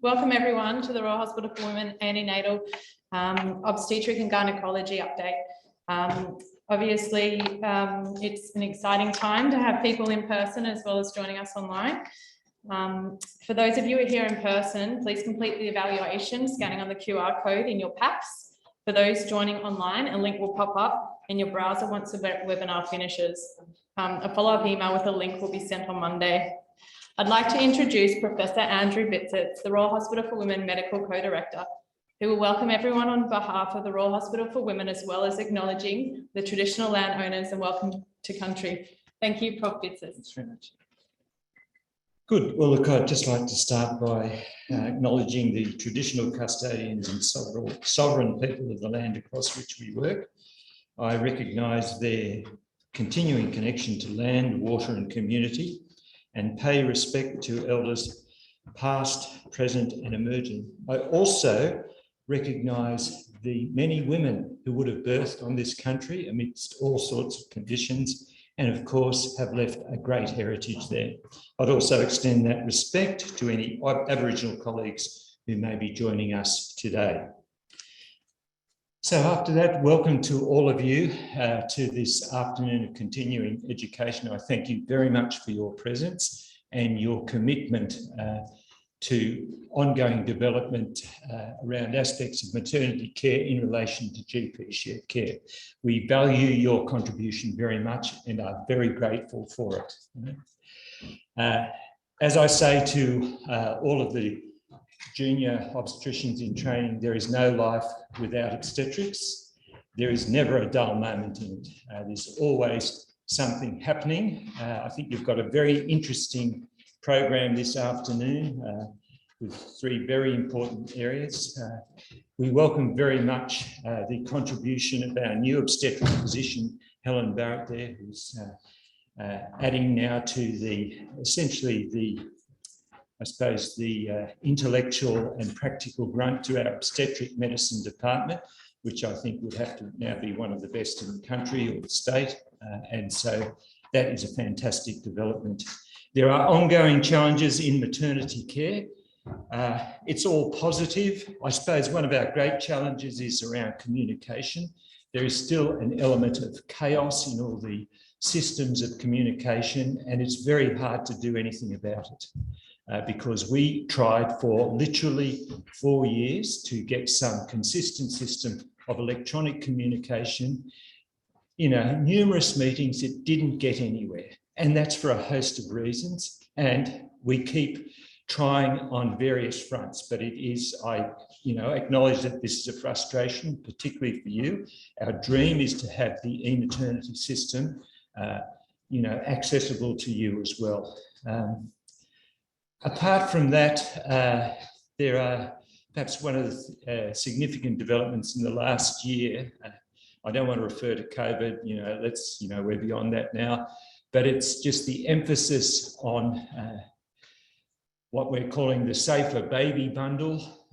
Welcome everyone to the Royal Hospital for Women Antenatal Obstetric and Gynecology update. Obviously, it's an exciting time to have people in person as well as joining us online. For those of you who are here in person, please complete the evaluation scanning on the QR code in your packs. For those joining online, a link will pop up in your browser once the webinar finishes. A follow-up email with a link will be sent on Monday. I'd like to introduce Professor Andrew Bitsitz, the Royal Hospital for Women Medical Co-Director, who will welcome everyone on behalf of the Royal Hospital for Women, as well as acknowledging the traditional landowners, and welcome to country. Thank you, Prof. Bitsitz. Thanks very much. Good. Well, look, I'd just like to start by acknowledging the traditional custodians and sovereign people of the land across which we work. I recognise their continuing connection to land, water and community, and pay respect to elders past, present and emerging. I also recognise the many women who would have birthed on this country amidst all sorts of conditions and of course have left a great heritage there. I'd also extend that respect to any Aboriginal colleagues who may be joining us today. So after that, welcome to all of you to this afternoon of continuing education. I thank you very much for your presence and your commitment to ongoing development around aspects of maternity care in relation to GP shared care. We value your contribution very much and are very grateful for it. As I say to all of the junior obstetricians in training, there is no life without obstetrics. There is never a dull moment in it. There's always something happening. I think you've got a very interesting program this afternoon with three very important areas. We welcome very much the contribution of our new obstetric physician, Helen Barrett there, who's adding now to essentially the intellectual and practical grunt to our obstetric medicine department, which I think would have to now be one of the best in the country or the state. And so that is a fantastic development. There are ongoing challenges in maternity care. It's all positive. I suppose one of our great challenges is around communication. There is still an element of chaos in all the systems of communication, and it's very hard to do anything about it. Because we tried for literally 4 years to get some consistent system of electronic communication. Numerous meetings, it didn't get anywhere. And that's for a host of reasons. And we keep trying on various fronts, but it is, I acknowledge that this is a frustration, particularly for you. Our dream is to have the e-maternity system, accessible to you as well. Apart from that, there are perhaps one of the significant developments in the last year. I don't want to refer to COVID, we're beyond that now, but it's just the emphasis on what we're calling the Safer Baby Bundle,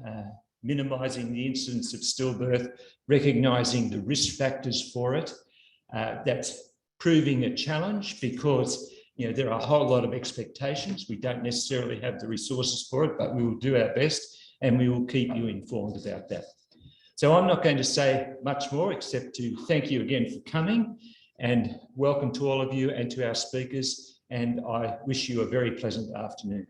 minimising the incidence of stillbirth, recognising the risk factors for it. That's proving a challenge because there are a whole lot of expectations. We don't necessarily have the resources for it, but we will do our best and we will keep you informed about that. So I'm not going to say much more except to thank you again for coming and welcome to all of you and to our speakers. And I wish you a very pleasant afternoon.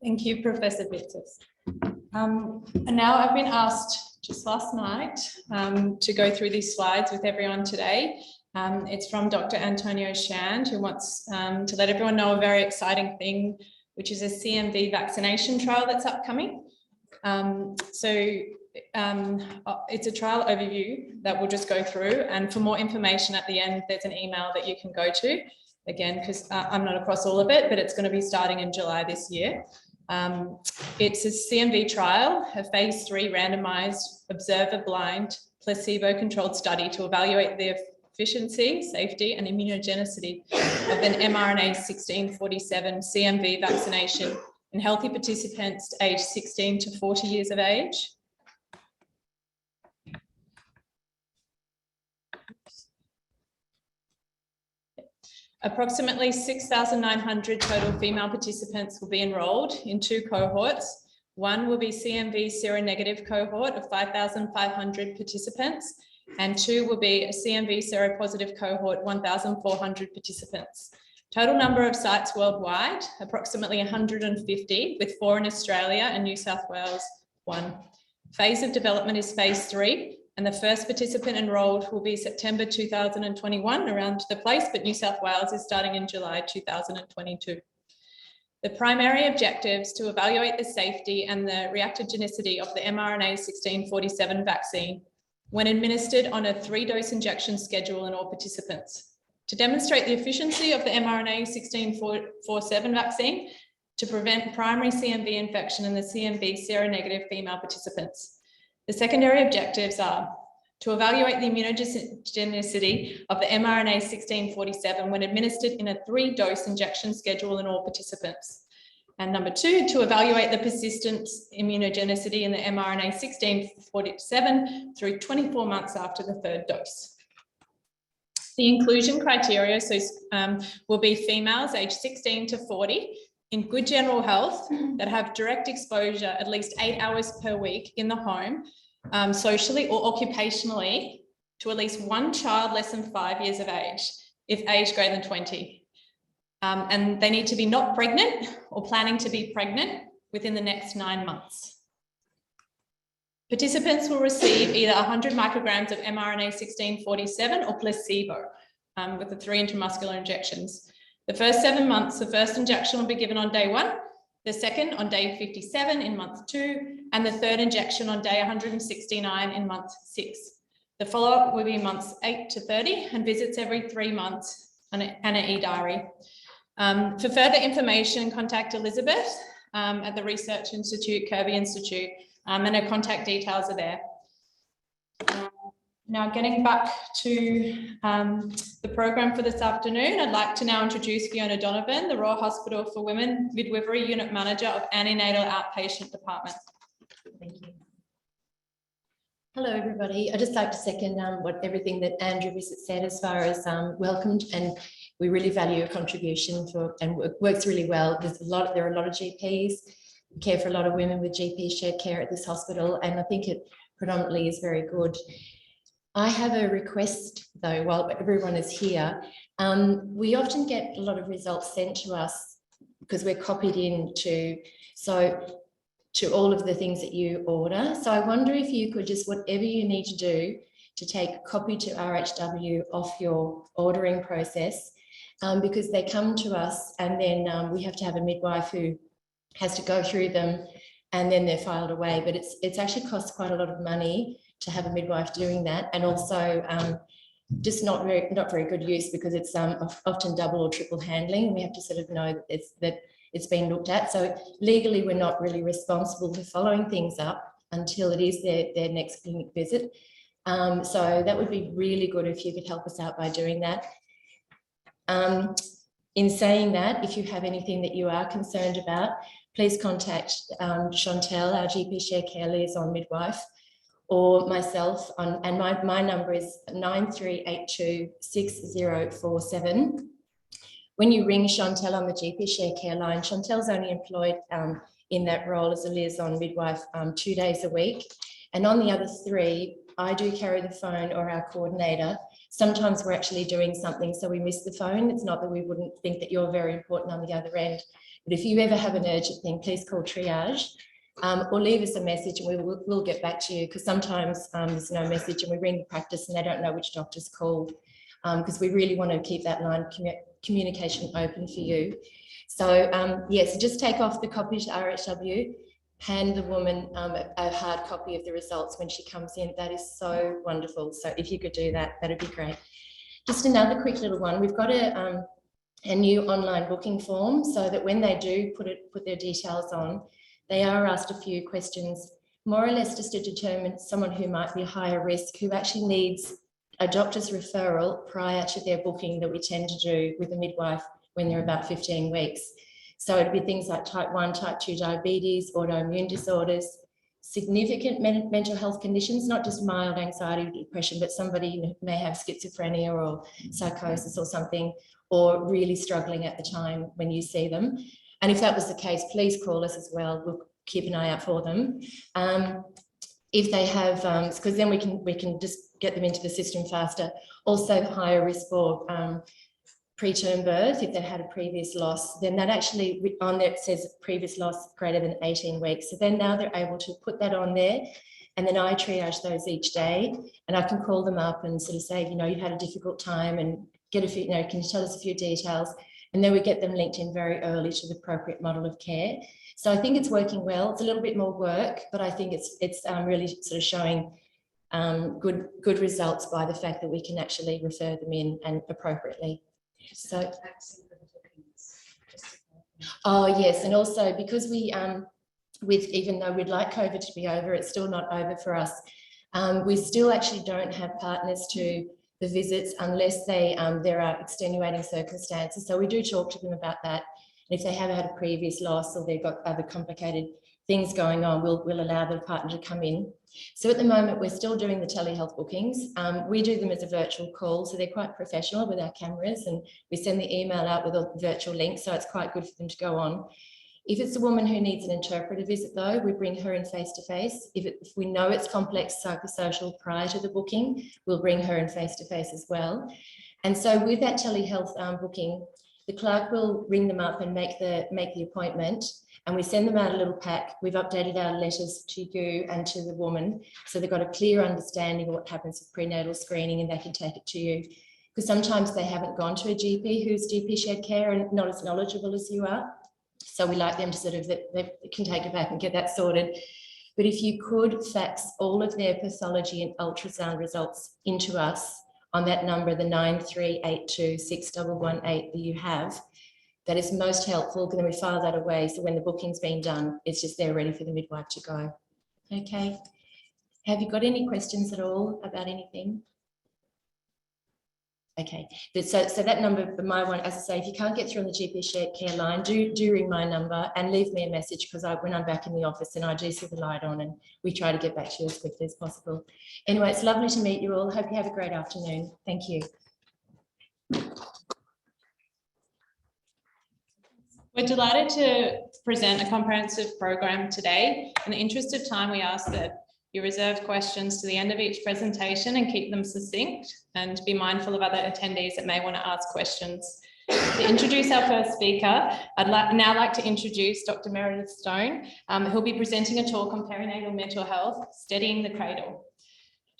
Thank you, Professor Bitsitz. And now I've been asked just last night to go through these slides with everyone today. It's from Dr. Antonio Shand, who wants to let everyone know a very exciting thing, which is a CMV vaccination trial that's upcoming. It's a trial overview that we'll just go through, and for more information at the end, there's an email that you can go to, again, because I'm not across all of it, but it's going to be starting in July this year. It's a CMV trial, a phase 3 randomized, observer-blind, placebo-controlled study to evaluate the efficiency, safety, and immunogenicity of an mRNA 1647 CMV vaccination in healthy participants aged 16 to 40 years of age. Approximately 6,900 total female participants will be enrolled in 2 cohorts. One will be CMV seronegative cohort of 5,500 participants, and 2 will be a CMV seropositive cohort, 1,400 participants. Total number of sites worldwide, approximately 150, with 4 in Australia and New South Wales, 1. Phase of development is phase 3, and the first participant enrolled will be September 2021 around the place, but New South Wales is starting in July 2022. The primary objectives to evaluate the safety and the reactogenicity of the mRNA 1647 vaccine when administered on a 3-dose injection schedule in all participants. To demonstrate the efficiency of the mRNA 1647 vaccine to prevent primary CMV infection in the CMV seronegative female participants. The secondary objectives are to evaluate the immunogenicity of the mRNA 1647 when administered in a 3-dose injection schedule in all participants. And number 2, to evaluate the persistent immunogenicity in the mRNA 1647 through 24 months after the 3rd dose. The inclusion criteria will be females aged 16 to 40 in good general health that have direct exposure at least 8 hours per week in the home, socially or occupationally, to at least 1 child less than 5 years of age, if age greater than 20. And they need to be not pregnant or planning to be pregnant within the next 9 months. Participants will receive either 100 micrograms of mRNA 1647 or placebo with the 3 intramuscular injections. The first 7 months, the first injection will be given on day 1, the second on day 57 in month 2, and the 3rd injection on day 169 in month 6. The follow-up will be months 8 to 30 and visits every 3 months and an e-diary. For further information, contact Elizabeth at the Research Institute, Kirby Institute, and her contact details are there. Now getting back to the program for this afternoon, I'd like to now introduce Fiona Donovan, the Royal Hospital for Women Midwifery Unit Manager of Antenatal Outpatient Department. Thank you. Hello, everybody. I'd just like to second everything that Andrew Bissett said as far as welcomed, and we really value your contribution and it works really well. There are a lot of GPs, we care for a lot of women with GP shared care at this hospital, and I think it predominantly is very good. I have a request though, while everyone is here. We often get a lot of results sent to us because we're copied into to all of the things that you order. So I wonder if you could just, whatever you need to do to take a copy to RHW off your ordering process, because they come to us and then we have to have a midwife who has to go through them and then they're filed away. But it's actually costs quite a lot of money to have a midwife doing that, and also just not very good use, because it's often double or triple handling. We have to sort of know that it's been looked at. So legally, we're not really responsible for following things up until it is their next clinic visit. So that would be really good if you could help us out by doing that. In saying that, if you have anything that you are concerned about, please contact Chantel, our GP Share Care Liaison Midwife, or myself and my number is 9382 6047. When you ring Chantel on the GP Share Care line, Chantel's only employed in that role as a liaison midwife 2 days a week. And on the other 3, I do carry the phone, or our coordinator. Sometimes we're actually doing something, so we miss the phone. It's not that we wouldn't think that you're very important on the other end. But if you ever have an urgent thing, please call triage. Or leave us a message and we'll get back to you, because sometimes there's no message and we ring the practice and they don't know which doctor's called, because we really want to keep that line of communication open for you. So yes, just take off the copy to RHW, hand the woman a hard copy of the results when she comes in. That is so wonderful. So if you could do that, that'd be great. Just another quick little one. We've got a new online booking form, so that when they do put their details on, they are asked a few questions, more or less just to determine someone who might be higher risk, who actually needs a doctor's referral prior to their booking, that we tend to do with a midwife when they're about 15 weeks. So it'd be things like type 1, type 2 diabetes, autoimmune disorders, significant mental health conditions, not just mild anxiety or depression, but somebody may have schizophrenia or psychosis or something, or really struggling at the time when you see them. And if that was the case, please call us as well. We'll keep an eye out for them. If they have, because then we can just get them into the system faster. Also higher risk for preterm birth, if they had a previous loss, then that actually on there it says previous loss greater than 18 weeks. So then now they're able to put that on there, and then I triage those each day, and I can call them up and sort of say, you know, you've had a difficult time, and get a few, you know, can you tell us a few details? And then we get them linked in very early to the appropriate model of care. So I think it's working well. It's a little bit more work, but I think it's really sort of showing good results by the fact that we can actually refer them in and appropriately. So, oh yes, and also because we, even though we'd like COVID to be over, it's still not over for us. We still actually don't have partners to the visits unless there are extenuating circumstances. So we do talk to them about that. And if they have had a previous loss or they've got other complicated things going on, we'll allow the partner to come in. So at the moment, we're still doing the telehealth bookings. We do them as a virtual call, so they're quite professional with our cameras, and we send the email out with a virtual link, so it's quite good for them to go on. If it's a woman who needs an interpreter visit though, we bring her in face-to-face. If we know it's complex psychosocial prior to the booking, we'll bring her in face-to-face as well. And so with that telehealth booking, the clerk will ring them up and make the appointment, and we send them out a little pack. We've updated our letters to you and to the woman, so they've got a clear understanding of what happens with prenatal screening, and they can take it to you. Because sometimes they haven't gone to a GP who's GP shared care and not as knowledgeable as you are. So we like them to sort of, they can take it back and get that sorted. But if you could fax all of their pathology and ultrasound results into us on that number, the 9382 6118 that you have, that is most helpful, because then we file that away. So when the booking's been done, it's just there ready for the midwife to go. Okay. Have you got any questions at all about anything? Okay, so that number, my one, as I say, if you can't get through on the GP shared care line, do ring my number and leave me a message, because when I'm back in the office and I do see the light on, and we try to get back to you as quickly as possible. Anyway, it's lovely to meet you all. Hope you have a great afternoon. Thank you. We're delighted to present a comprehensive program today. In the interest of time, we ask that you reserve questions to the end of each presentation and keep them succinct, and be mindful of other attendees that may want to ask questions. To introduce our first speaker, I'd now like to introduce Dr. Meredith Stone, who'll be presenting a talk on perinatal mental health, Steadying the Cradle.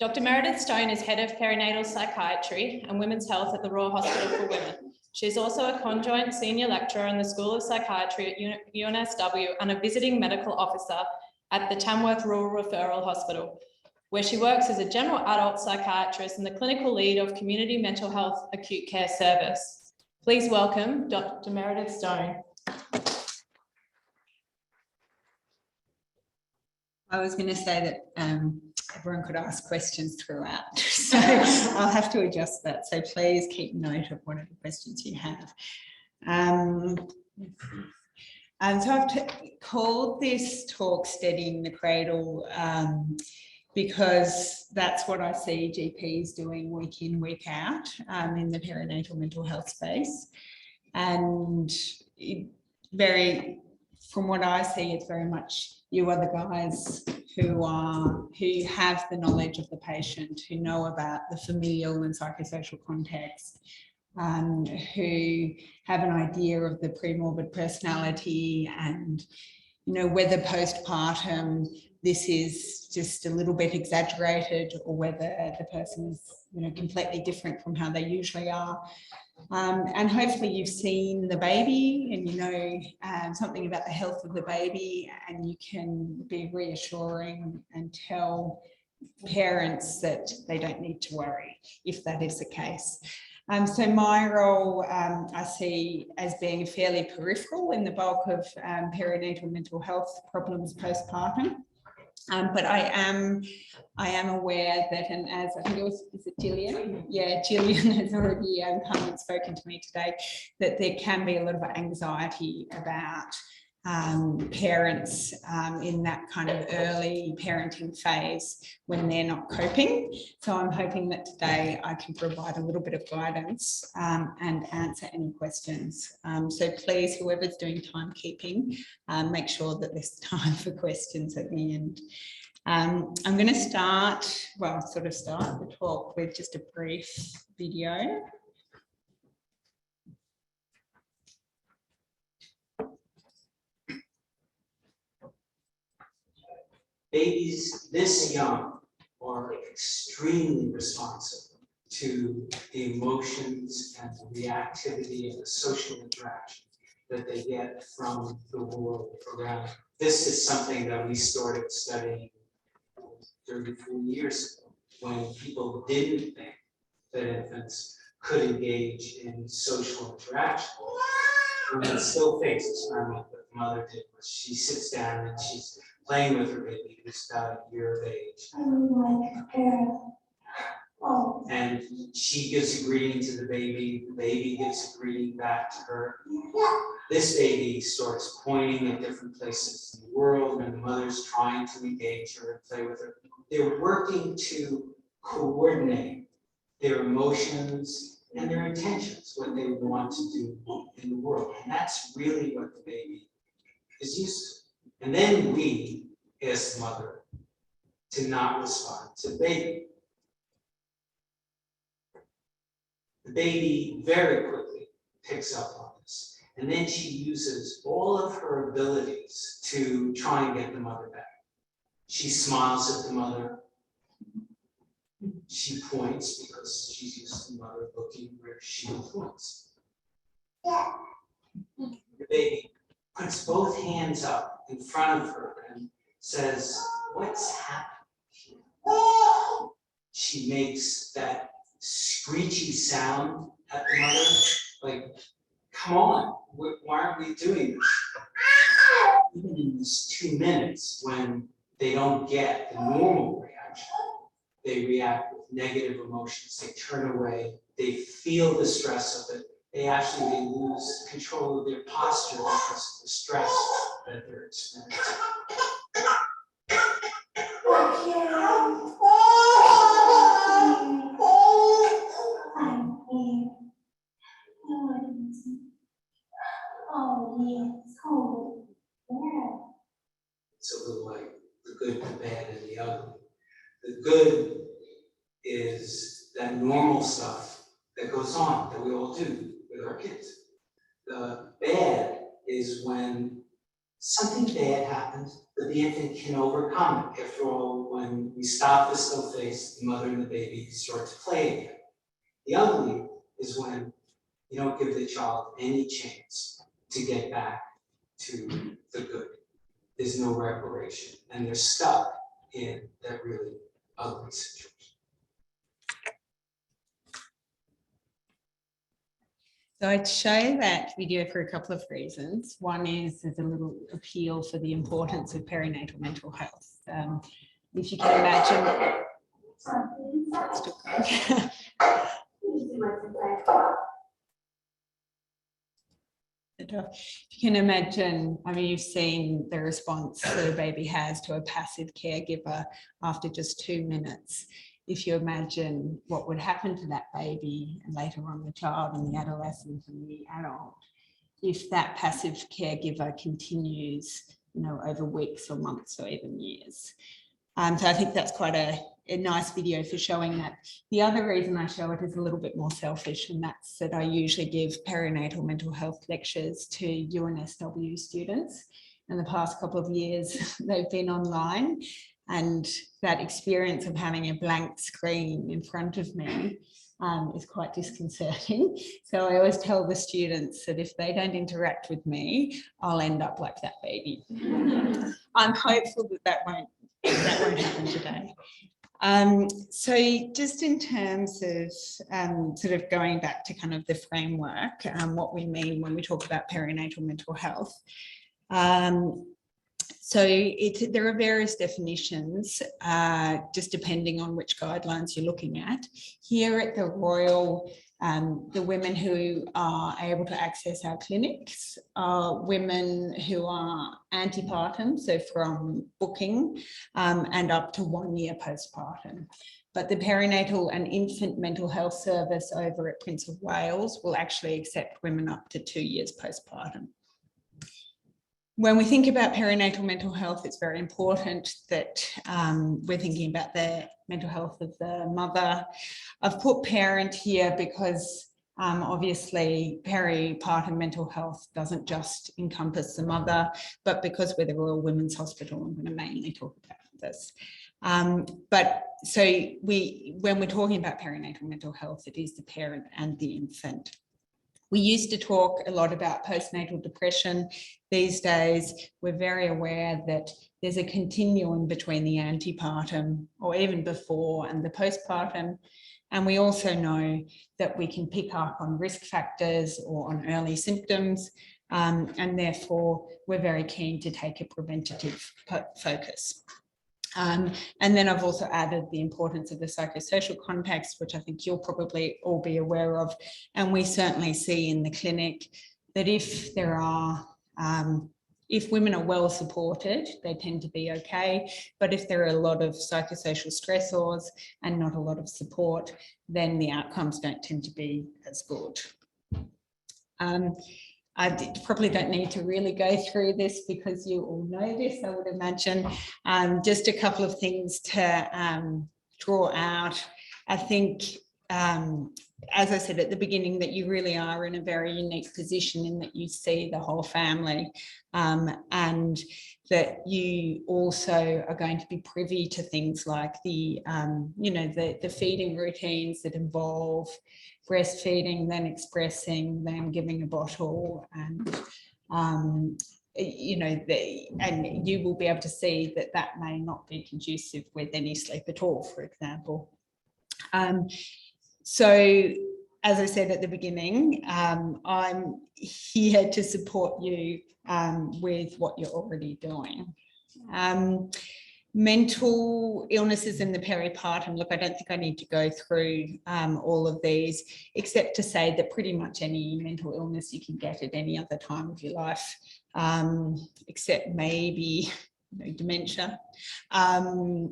Dr. Meredith Stone is Head of Perinatal Psychiatry and Women's Health at the Royal Hospital for Women. She's also a conjoint senior lecturer in the School of Psychiatry at UNSW and a visiting medical officer at the Tamworth Rural Referral Hospital, where she works as a general adult psychiatrist and the clinical lead of Community Mental Health Acute Care Service. Please welcome Dr. Meredith Stone. I was going to say that everyone could ask questions throughout, so I'll have to adjust that. So please keep note of whatever questions you have. And so I've called this talk Steadying the Cradle because that's what I see GPs doing week in, week out in the perinatal mental health space. And from what I see, it's very much you are the guys who have the knowledge of the patient, who know about the familial and psychosocial context, who have an idea of the premorbid personality, and whether postpartum this is just a little bit exaggerated, or whether the person is completely different from how they usually are. And hopefully you've seen the baby and something about the health of the baby, and you can be reassuring and tell parents that they don't need to worry if that is the case. So my role I see as being fairly peripheral in the bulk of perinatal mental health problems postpartum. But I am aware that, and as I think is it Gillian? Yeah, Gillian has already come and spoken to me today, that there can be a lot of anxiety about parents in that kind of early parenting phase when they're not coping. So I'm hoping that today I can provide a little bit of guidance and answer any questions. So please, whoever's doing timekeeping, make sure that there's time for questions at the end. I'm going to start the talk with just a brief video. Babies this young are extremely responsive to the emotions and the reactivity and the social interaction that they get from the world around them. This is something that we started studying 34 years ago, when people didn't think that infants could engage in social interaction. And it still takes experiment that the mother did, was she sits down and she's playing with her baby who's about a year of age. And she gives a greeting to the baby gives a greeting back to her. This baby starts pointing at different places in the world, and the mother's trying to engage her and play with her. They're working to coordinate their emotions and their intentions, what they want to do in the world. And that's really what the baby is used to. And then we ask the mother to not respond to the baby. The baby very quickly picks up on this. And then she uses all of her abilities to try and get the mother back. She smiles at the mother. She points because she's used to the mother looking where she points. The baby puts both hands up in front of her and says, "What's happening here?" She makes that screechy sound at the mother, like, "Come on, why aren't we doing this?" Even in these 2 minutes, when they don't get the normal reaction, they react with negative emotions, they turn away, they feel the stress of it, they lose control of their posture because of the stress that they're experiencing. It's a little like the good, the bad, and the ugly. The good is that normal stuff that goes on, that we all do with our kids. The bad is when something bad happens, but the infant can overcome it. After all, when we stop the still face, the mother and the baby start to play again. The ugly is when you don't give the child any chance to get back to the good. There's no reparation, and they're stuck in that really ugly situation. So I'd show that video for a couple of reasons. One is there's a little appeal for the importance of perinatal mental health. If you can imagine, if you can imagine, I mean, you've seen the response that a baby has to a passive caregiver after just 2 minutes. If you imagine what would happen to that baby and later on the child and the adolescent and the adult, if that passive caregiver continues, over weeks or months or even years. So I think that's quite a nice video for showing that. The other reason I show it is a little bit more selfish, and that's that I usually give perinatal mental health lectures to UNSW students. In the past couple of years, they've been online, and that experience of having a blank screen in front of me is quite disconcerting. So I always tell the students that if they don't interact with me, I'll end up like that baby. I'm hopeful that won't happen today. So just in terms of sort of going back to kind of the framework, what we mean when we talk about perinatal mental health. So there are various definitions, just depending on which guidelines you're looking at. Here at the Royal The women who are able to access our clinics are women who are antepartum, so from booking and up to 1 year postpartum. But the perinatal and infant mental health service over at Prince of Wales will actually accept women up to 2 years postpartum. When we think about perinatal mental health, it's very important that we're thinking about the mental health of the mother. I've put parent here because obviously peripartum mental health doesn't just encompass the mother, but because we're the Royal Women's Hospital, I'm going to mainly talk about this. But so when we're talking about perinatal mental health, it is the parent and the infant. We used to talk a lot about postnatal depression. These days, we're very aware that there's a continuum between the antepartum or even before and the postpartum. And we also know that we can pick up on risk factors or on early symptoms. And therefore, we're very keen to take a preventative focus. And then I've also added the importance of the psychosocial context, which I think you'll probably all be aware of. And we certainly see in the clinic that if women are well supported, they tend to be okay. But if there are a lot of psychosocial stressors and not a lot of support, then the outcomes don't tend to be as good. I probably don't need to really go through this because you all know this, I would imagine. Just a couple of things to draw out. I think, as I said at the beginning, that you really are in a very unique position in that you see the whole family and that you also are going to be privy to things like the feeding routines that involve breastfeeding, then expressing, then giving a bottle, and and you will be able to see that that may not be conducive with any sleep at all, for example. So, as I said at the beginning, I'm here to support you with what you're already doing. Mental illnesses in the peripartum, look, I don't think I need to go through all of these, except to say that pretty much any mental illness you can get at any other time of your life, except maybe dementia, they're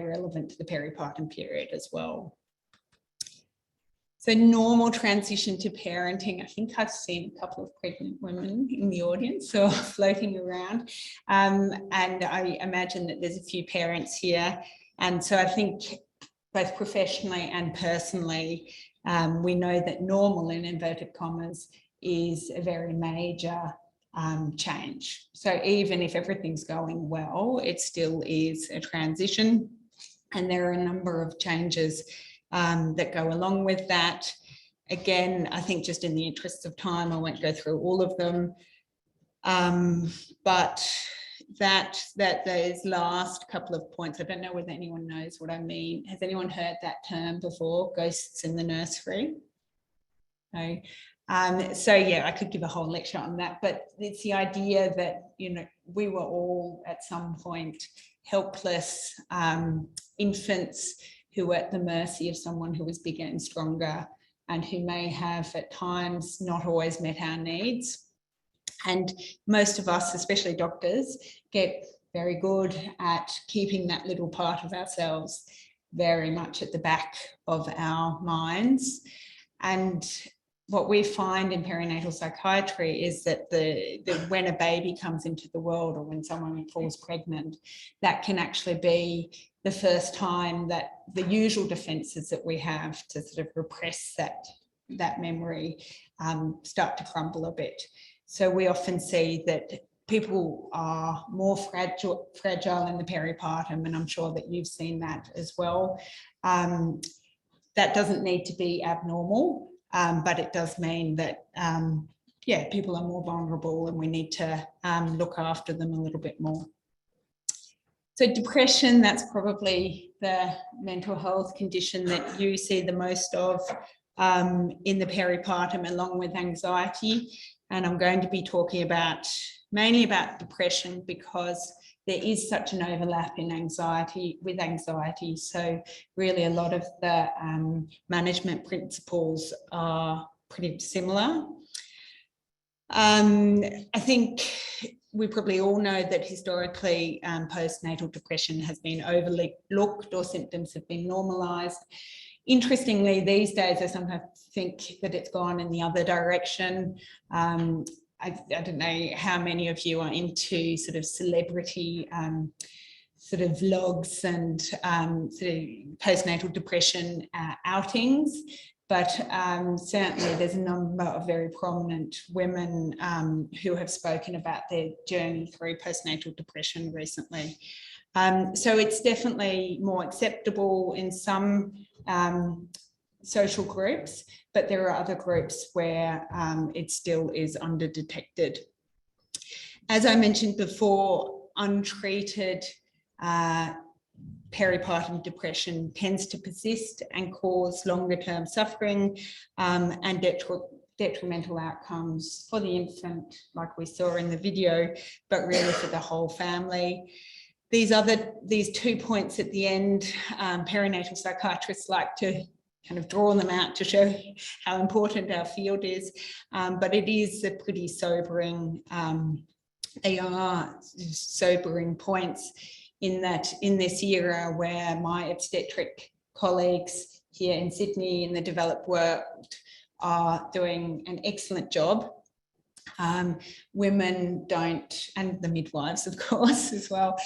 relevant to the peripartum period as well. So normal transition to parenting, I think I've seen a couple of pregnant women in the audience who are floating around. And I imagine that there's a few parents here. And so I think both professionally and personally, we know that normal, in inverted commas, is a very major change. So even if everything's going well, it still is a transition. And there are a number of changes that go along with that. Again, I think just in the interest of time, I won't go through all of them. But those last couple of points, I don't know whether anyone knows what I mean. Has anyone heard that term before, ghosts in the nursery? No. So yeah, I could give a whole lecture on that, but it's the idea that, we were all at some point helpless infants who were at the mercy of someone who was bigger and stronger and who may have at times not always met our needs. And most of us, especially doctors, get very good at keeping that little part of ourselves very much at the back of our minds. And what we find in perinatal psychiatry is that when a baby comes into the world or when someone falls pregnant, that can actually be the first time that the usual defences that we have to sort of repress that memory start to crumble a bit. So we often see that people are more fragile in the peripartum, and I'm sure that you've seen that as well. That doesn't need to be abnormal, but it does mean that, people are more vulnerable and we need to look after them a little bit more. So depression, that's probably the mental health condition that you see the most of in the peripartum, along with anxiety. And I'm going to be talking mainly about depression because there is such an overlap in anxiety. So really a lot of the management principles are pretty similar. I think we probably all know that historically postnatal depression has been overlooked or symptoms have been normalised. Interestingly, these days, I sometimes think that it's gone in the other direction. I don't know how many of you are into sort of celebrity sort of vlogs and sort of postnatal depression outings, but certainly there's a number of very prominent women who have spoken about their journey through postnatal depression recently. So it's definitely more acceptable in some social groups, but there are other groups where it still is under-detected. As I mentioned before, untreated peripartum depression tends to persist and cause longer-term suffering and detrimental outcomes for the infant, like we saw in the video, but really for the whole family. These 2 points at the end, perinatal psychiatrists like to kind of draw them out to show how important our field is, but it is a pretty sobering, they are sobering points in that in this era where my obstetric colleagues here in Sydney in the developed world are doing an excellent job. Women don't, and the midwives, of course, as well,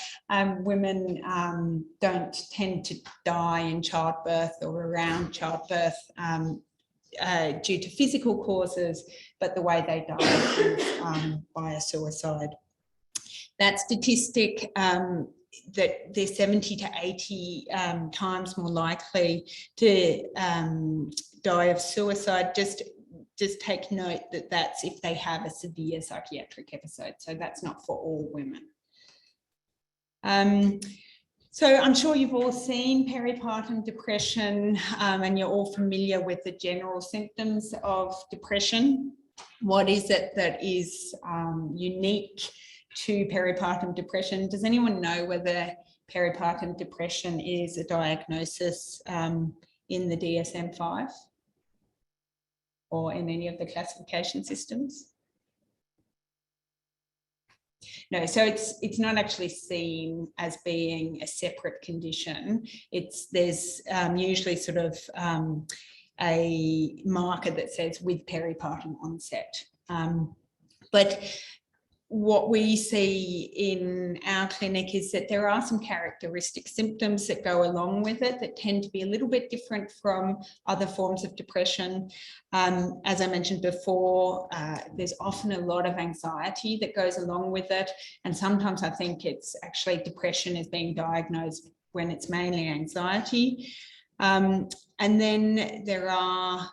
women don't tend to die in childbirth or around childbirth due to physical causes, but the way they die is by a suicide. That statistic that they're 70 to 80 times more likely to die of suicide, just take note that that's if they have a severe psychiatric episode. So that's not for all women. So I'm sure you've all seen peripartum depression and you're all familiar with the general symptoms of depression. What is it that is unique to peripartum depression? Does anyone know whether peripartum depression is a diagnosis in the DSM-5? Or in any of the classification systems? No, so it's not actually seen as being a separate condition. There's usually sort of a marker that says with peripartum onset. But what we see in our clinic is that there are some characteristic symptoms that go along with it that tend to be a little bit different from other forms of depression. As I mentioned before, there's often a lot of anxiety that goes along with it. And sometimes I think it's actually depression is being diagnosed when it's mainly anxiety. And then there are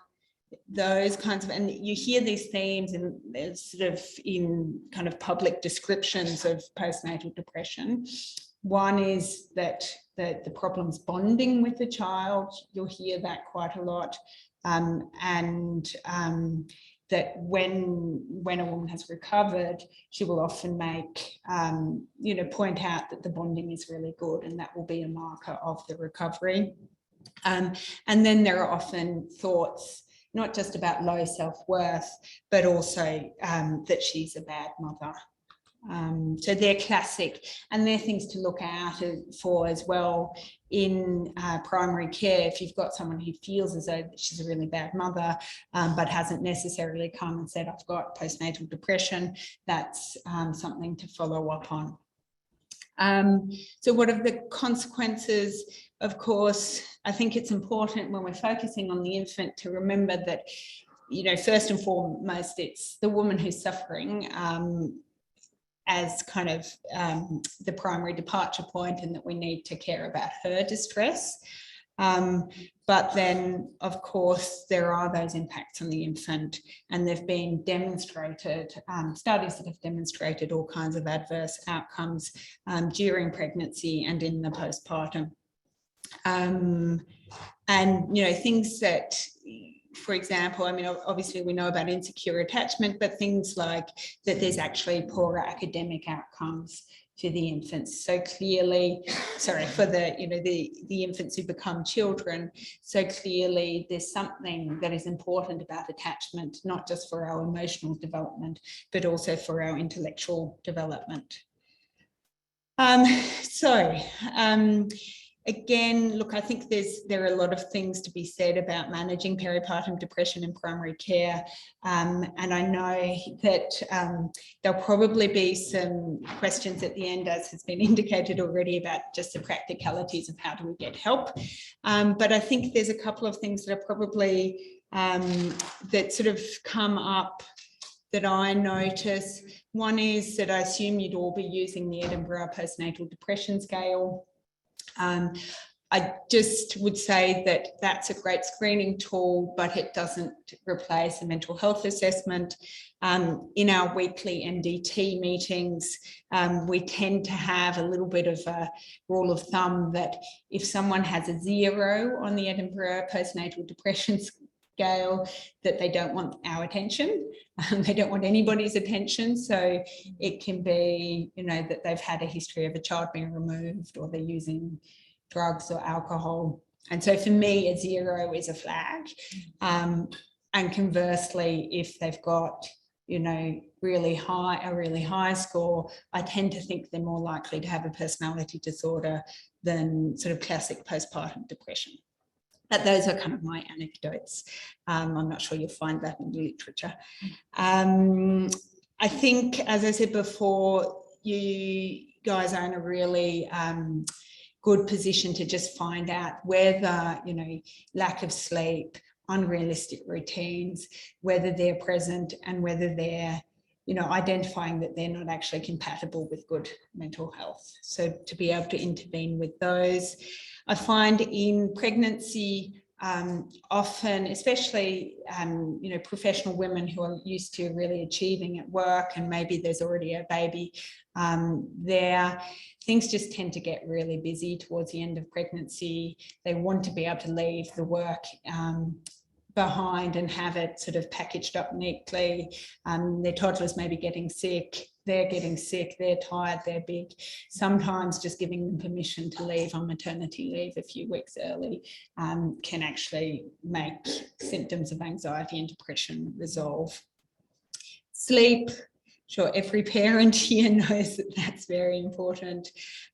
those kinds of, and you hear these themes in sort of in kind of public descriptions of postnatal depression. One is that the problem's bonding with the child. You'll hear that quite a lot. That when a woman has recovered, she will often make, point out that the bonding is really good, and that will be a marker of the recovery. And then there are often thoughts not just about low self-worth, but also that she's a bad mother. So they're classic, and they're things to look out for as well in primary care. If you've got someone who feels as though she's a really bad mother, but hasn't necessarily come and said, I've got postnatal depression, that's something to follow up on. So what are the consequences? Of course, I think it's important when we're focusing on the infant to remember that, first and foremost, it's the woman who's suffering as kind of the primary departure point, and that we need to care about her distress. But then, of course, there are those impacts on the infant, and they've been demonstrated, studies that have demonstrated all kinds of adverse outcomes during pregnancy and in the postpartum. And, things that for example, I mean, obviously we know about insecure attachment, but things like that there's actually poorer academic outcomes for the infants. So clearly, sorry, for the, you know, the infants who become children. So clearly there's something that is important about attachment, not just for our emotional development, but also for our intellectual development. Again, look, I think there are a lot of things to be said about managing peripartum depression in primary care. And I know that there'll probably be some questions at the end, as has been indicated already, about just the practicalities of how do we get help. But I think there's a couple of things that are probably that sort of come up that I notice. One is that I assume you'd all be using the Edinburgh Postnatal Depression Scale. I just would say that that's a great screening tool, but it doesn't replace a mental health assessment. In our weekly MDT meetings, we tend to have a little bit of a rule of thumb that if someone has a 0 on the Edinburgh Postnatal Depression Scale, that they don't want our attention. They don't want anybody's attention. So it can be, you know, that they've had a history of a child being removed, or they're using drugs or alcohol. And so for me, a 0 is a flag. And conversely, if they've got, you know, a really high score, I tend to think they're more likely to have a personality disorder than sort of classic postpartum depression. But those are kind of my anecdotes. I'm not sure you'll find that in the literature. I think, as I said before, you guys are in a really good position to just find out whether, you know, lack of sleep, unrealistic routines, whether they're present, and whether they're, you know, identifying that they're not actually compatible with good mental health. So to be able to intervene with those. I find in pregnancy, often, especially, you know, professional women who are used to really achieving at work, and maybe there's already a baby there, things just tend to get really busy towards the end of pregnancy. They want to be able to leave the work behind and have it sort of packaged up neatly. Their toddlers may be getting sick, they're getting sick, they're tired, they're big. Sometimes just giving them permission to leave on maternity leave a few weeks early can actually make symptoms of anxiety and depression resolve. Sleep, sure, every parent here knows that that's very important.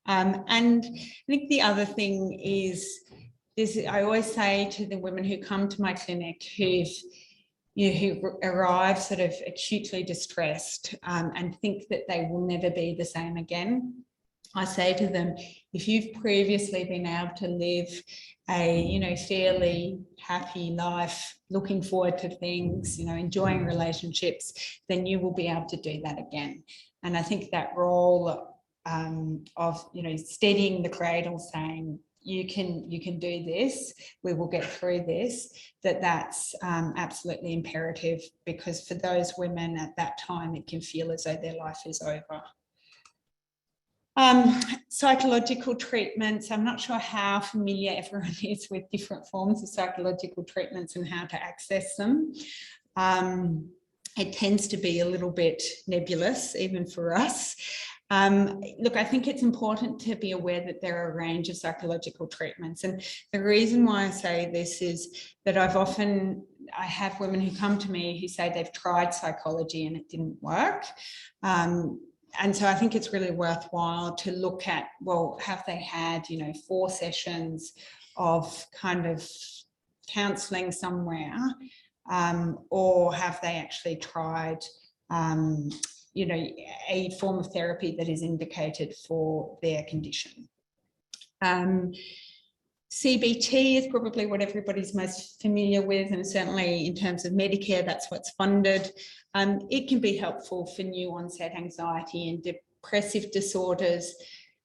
And I think the other thing is, I always say to the women who come to my clinic who arrive sort of acutely distressed and think that they will never be the same again, I say to them, if you've previously been able to live a, you know, fairly happy life, looking forward to things, you know, enjoying relationships, then you will be able to do that again. And I think that role of, you know, steadying the cradle, saying, you can do this, we will get through this, that's absolutely imperative, because for those women at that time, it can feel as though their life is over. Psychological treatments, I'm not sure how familiar everyone is with different forms of psychological treatments and how to access them. It tends to be a little bit nebulous, even for us. Look, I think it's important to be aware that there are a range of psychological treatments. And the reason why I say this is that I have women who come to me who say they've tried psychology and it didn't work. And so I think it's really worthwhile to look at, well, have they had, you know, 4 sessions of kind of counselling somewhere, or have they actually tried, you know, a form of therapy that is indicated for their condition. CBT is probably what everybody's most familiar with, and certainly in terms of Medicare, that's what's funded. It can be helpful for new onset anxiety and depressive disorders,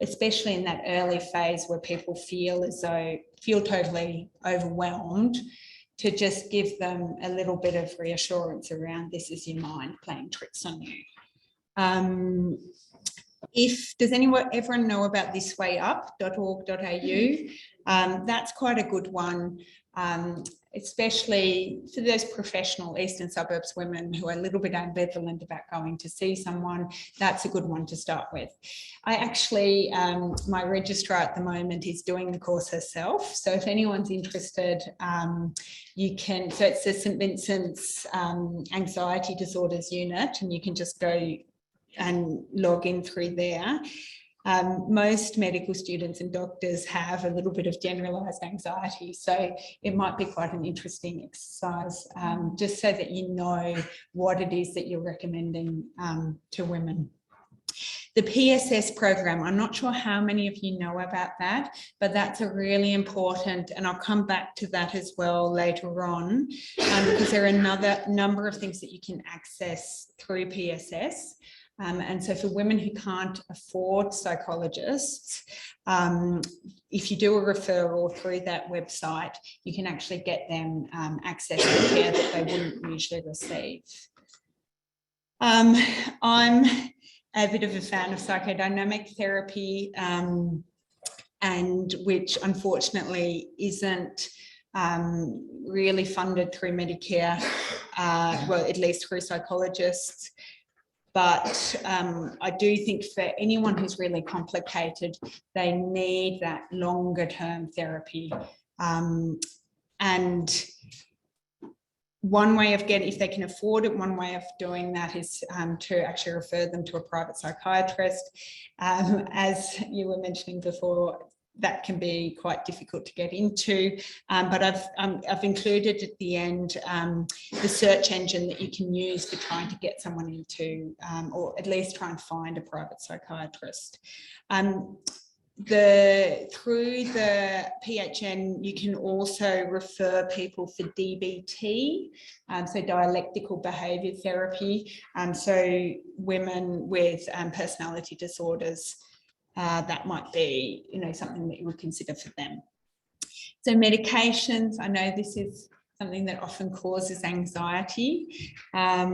especially in that early phase where people feel totally overwhelmed, to just give them a little bit of reassurance around, this is your mind playing tricks on you. Does everyone know about thiswayup.org.au? That's quite a good one. especially for those professional eastern suburbs women who are a little bit ambivalent about going to see someone, that's a good one to start with. I actually, my registrar at the moment is doing the course herself. So if anyone's interested, you can, so it's the St. Vincent's Anxiety Disorders Unit, and you can just go and log in through there. Most medical students and doctors have a little bit of generalized anxiety, so it might be quite an interesting exercise, just so that you know what it is that you're recommending to women. The PSS program, I'm not sure how many of you know about that, but that's a really important, and I'll come back to that as well later on, because there are another number of things that you can access through PSS. And so for women who can't afford psychologists, if you do a referral through that website, you can actually get them access to care that they wouldn't usually receive. I'm a bit of a fan of psychodynamic therapy, and which unfortunately isn't really funded through Medicare, well, at least through psychologists. But I do think for anyone who's really complicated, they need that longer term therapy. And one way of getting, if they can afford it, one way of doing that is to actually refer them to a private psychiatrist. As you were mentioning before, that can be quite difficult to get into, but I've included at the end the search engine that you can use for trying to get someone into, or at least try and find a private psychiatrist. Through the PHN, you can also refer people for DBT, so dialectical behaviour therapy. So women with personality disorders, that might be, you know, something that you would consider for them. So medications, I know this is something that often causes anxiety. I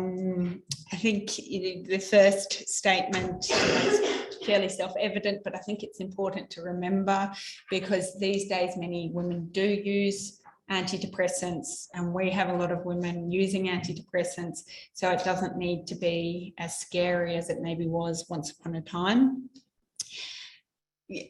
think the first statement is fairly self-evident, but I think it's important to remember, because these days many women do use antidepressants, and we have a lot of women using antidepressants, so it doesn't need to be as scary as it maybe was once upon a time.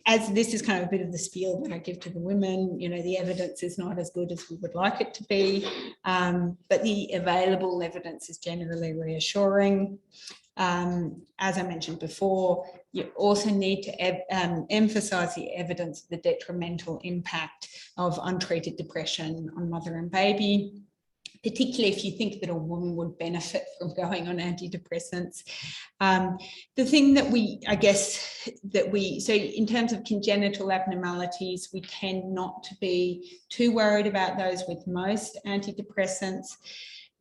As this is kind of a bit of the spiel that I give to the women, you know, the evidence is not as good as we would like it to be, but the available evidence is generally reassuring. As I mentioned before, you also need to emphasise the evidence of the detrimental impact of untreated depression on mother and baby, particularly if you think that a woman would benefit from going on antidepressants. The thing that so in terms of congenital abnormalities, we tend not to be too worried about those with most antidepressants.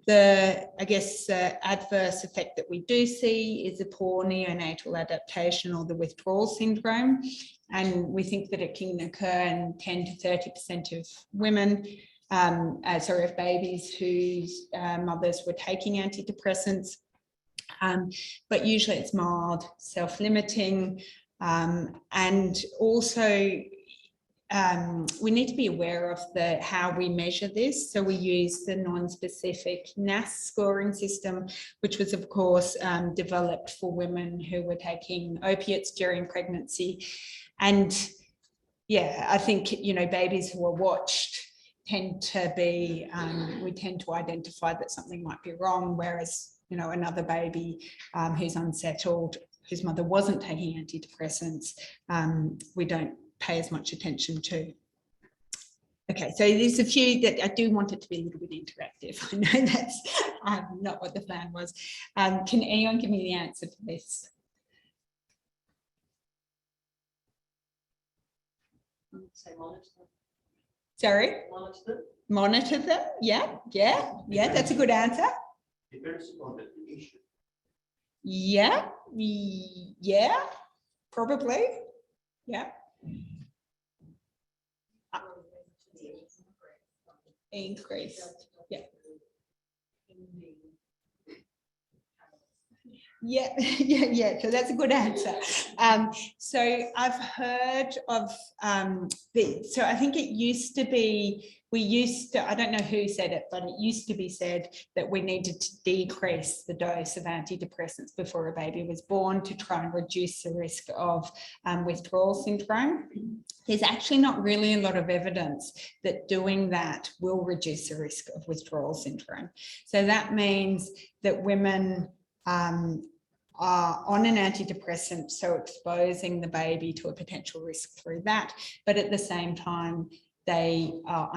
The adverse effect that we do see is a poor neonatal adaptation, or the withdrawal syndrome. And we think that it can occur in 10 to 30% of women, of babies whose mothers were taking antidepressants. But usually it's mild, self-limiting, and also we need to be aware of how we measure this. So we use the non-specific NAS scoring system, which was of course developed for women who were taking opiates during pregnancy. And yeah, I think, you know, babies who are watched tend to be, we tend to identify that something might be wrong, whereas, you know, another baby who's unsettled, whose mother wasn't taking antidepressants, we don't pay as much attention to. Okay, so there's a few that I do want it to be a little bit interactive. I know that's not what the plan was. Can anyone give me the answer to this? Say monitor them. Sorry? Monitor them. Monitor them? Yeah, that's a good answer. Depends upon the condition. Yeah, probably. Yeah. Increase. Yeah. Yeah. So that's a good answer. So I've heard of so I think it used to be, I don't know who said it, but it used to be said that we needed to decrease the dose of antidepressants before a baby was born to try and reduce the risk of withdrawal syndrome. There's actually not really a lot of evidence that doing that will reduce the risk of withdrawal syndrome. So that means that women are on an antidepressant, so exposing the baby to a potential risk through that, but at the same time, they are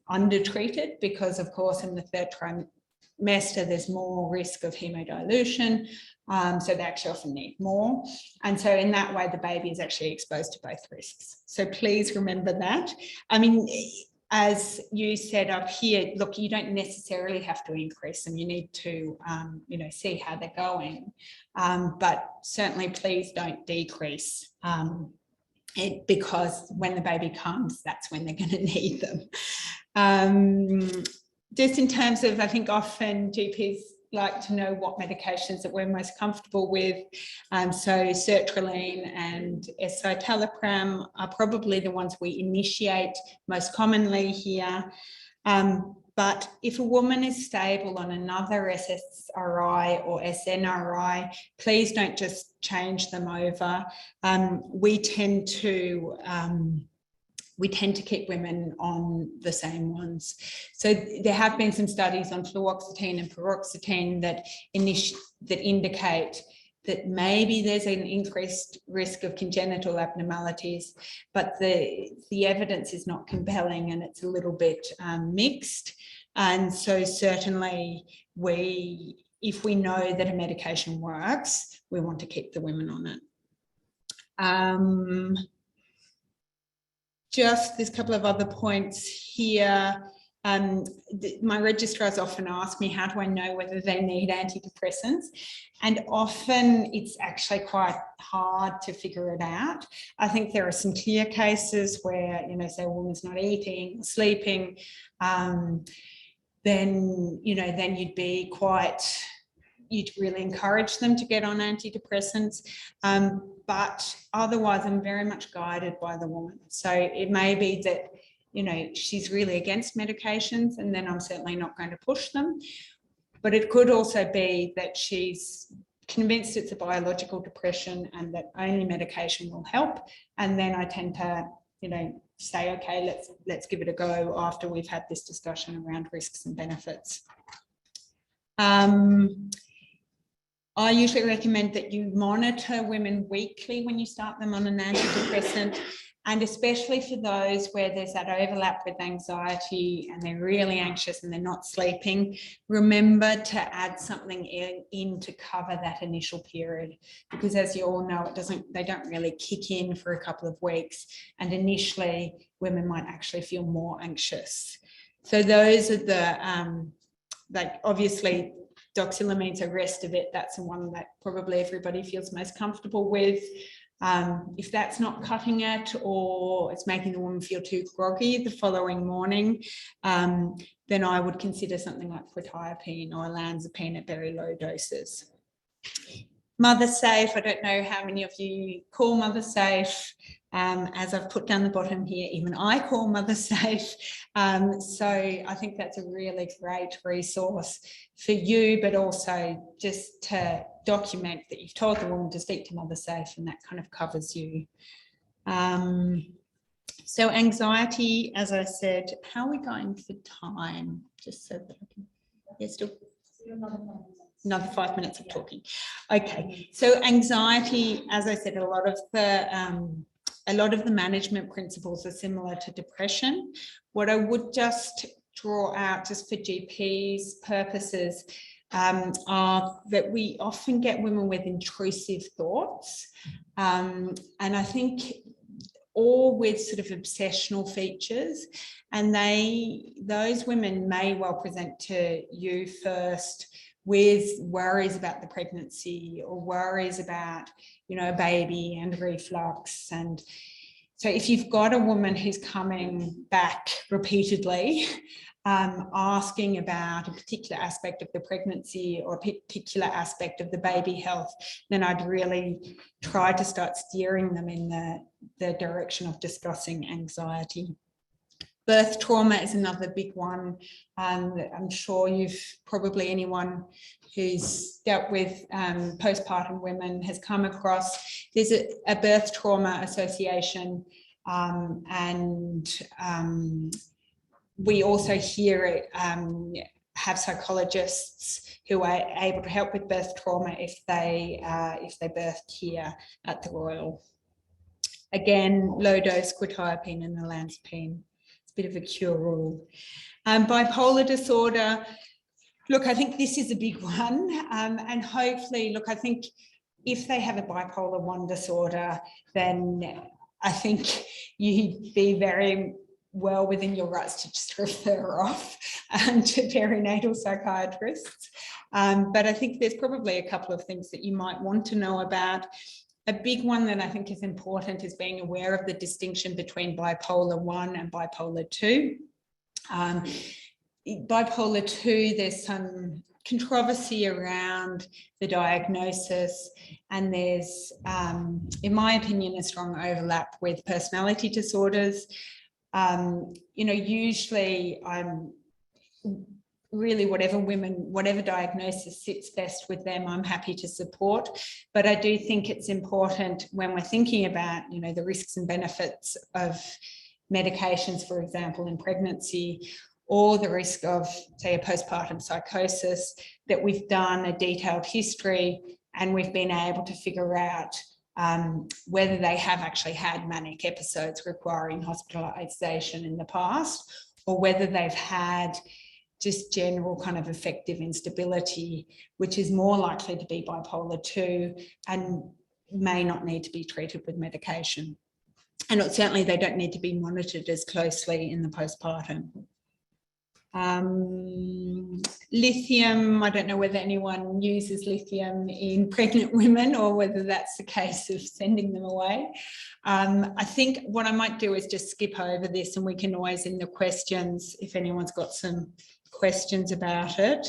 undertreated because, of course, in the third trimester, there's more risk of hemodilution, so they actually often need more. And so in that way, the baby is actually exposed to both risks. So please remember that. I mean, as you said up here, look, you don't necessarily have to increase them. You need to, see how they're going. But certainly, please don't decrease it, because when the baby comes, that's when they're going to need them. Just in terms of, I think often GPs like to know what medications that we're most comfortable with. So sertraline and escitalopram are probably the ones we initiate most commonly here. But if a woman is stable on another SSRI or SNRI, please don't just change them over. We tend to keep women on the same ones. So there have been some studies on fluoxetine and paroxetine that indicate that maybe there's an increased risk of congenital abnormalities, but the evidence is not compelling and it's a little bit mixed. And so certainly if we know that a medication works, we want to keep the women on it. Just there's a couple of other points here. My registrars often ask me, how do I know whether they need antidepressants? And often it's actually quite hard to figure it out. I think there are some clear cases where, say a woman's not eating, sleeping, then you'd really encourage them to get on antidepressants. But otherwise, I'm very much guided by the woman. So it may be that, she's really against medications, and then I'm certainly not going to push them. But it could also be that she's convinced it's a biological depression and that only medication will help. And then I tend to, say, okay, let's give it a go after we've had this discussion around risks and benefits. I usually recommend that you monitor women weekly when you start them on an antidepressant, and especially for those where there's that overlap with anxiety and they're really anxious and they're not sleeping, remember to add something in to cover that initial period, because as you all know, they don't really kick in for a couple of weeks, and initially women might actually feel more anxious. So those are the, obviously, doxylamine's Restovit, that's the one that probably everybody feels most comfortable with. If that's not cutting it, or it's making the woman feel too groggy the following morning, then I would consider something like quetiapine or olanzapine at very low doses. Mother Safe, I don't know how many of you call Mother Safe. As I've put down the bottom here, even I call Mother Safe. So I think that's a really great resource for you, but also just to document that you've told the woman to speak to Mother Safe, and that kind of covers you. So anxiety, as I said, how are we going for time? Just so that I can, still another 5 minutes of talking. Okay, so anxiety, as I said, a lot of the management principles are similar to depression. What I would just draw out, just for GPs purposes, are that we often get women with intrusive thoughts, and I think all with sort of obsessional features, and those women may well present to you first with worries about the pregnancy or worries about, a baby and reflux. And so if you've got a woman who's coming back repeatedly asking about a particular aspect of the pregnancy or a particular aspect of the baby health, then I'd really try to start steering them in the direction of discussing anxiety. Birth trauma is another big one. I'm sure you've probably, anyone who's dealt with postpartum women has come across. There's a birth trauma association, and we also hear it, have psychologists who are able to help with birth trauma if they birthed here at the Royal. Again, low dose quetiapine and olanzapine. Bit of a cure-all. Bipolar disorder, look, I think this is a big one, and hopefully, look, I think if they have a bipolar 1 disorder, then I think you'd be very well within your rights to just refer off to perinatal psychiatrists. But I think there's probably a couple of things that you might want to know about. A big one that I think is important is being aware of the distinction between bipolar 1 and bipolar 2. Bipolar 2, there's some controversy around the diagnosis, and there's, in my opinion, a strong overlap with personality disorders. Usually I'm really, whatever diagnosis sits best with them, I'm happy to support. But I do think it's important when we're thinking about, the risks and benefits of medications, for example, in pregnancy, or the risk of, say, a postpartum psychosis, that we've done a detailed history and we've been able to figure out whether they have actually had manic episodes requiring hospitalisation in the past, or whether they've had just general kind of affective instability, which is more likely to be bipolar 2 and may not need to be treated with medication. And certainly they don't need to be monitored as closely in the postpartum. Lithium, I don't know whether anyone uses lithium in pregnant women or whether that's the case of sending them away. I think what I might do is just skip over this, and we can always in the questions, if anyone's got some questions about it.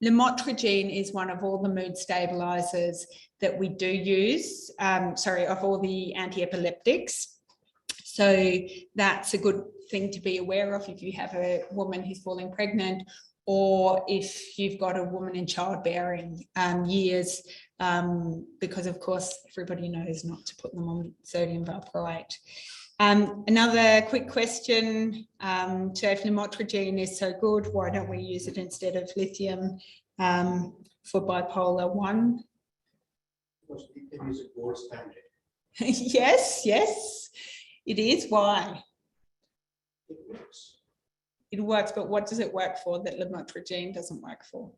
Lamotrigine is one of all the mood stabilizers that we do use, of all the anti-epileptics. So that's a good thing to be aware of if you have a woman who's falling pregnant, or if you've got a woman in childbearing years, because of course everybody knows not to put them on sodium valproate. Another quick question, so if lamotrigine is so good, why don't we use it instead of lithium for bipolar 1? Because lithium is a gold standard. Yes, it is. Why? It works. It works, but what does it work for that lamotrigine doesn't work for?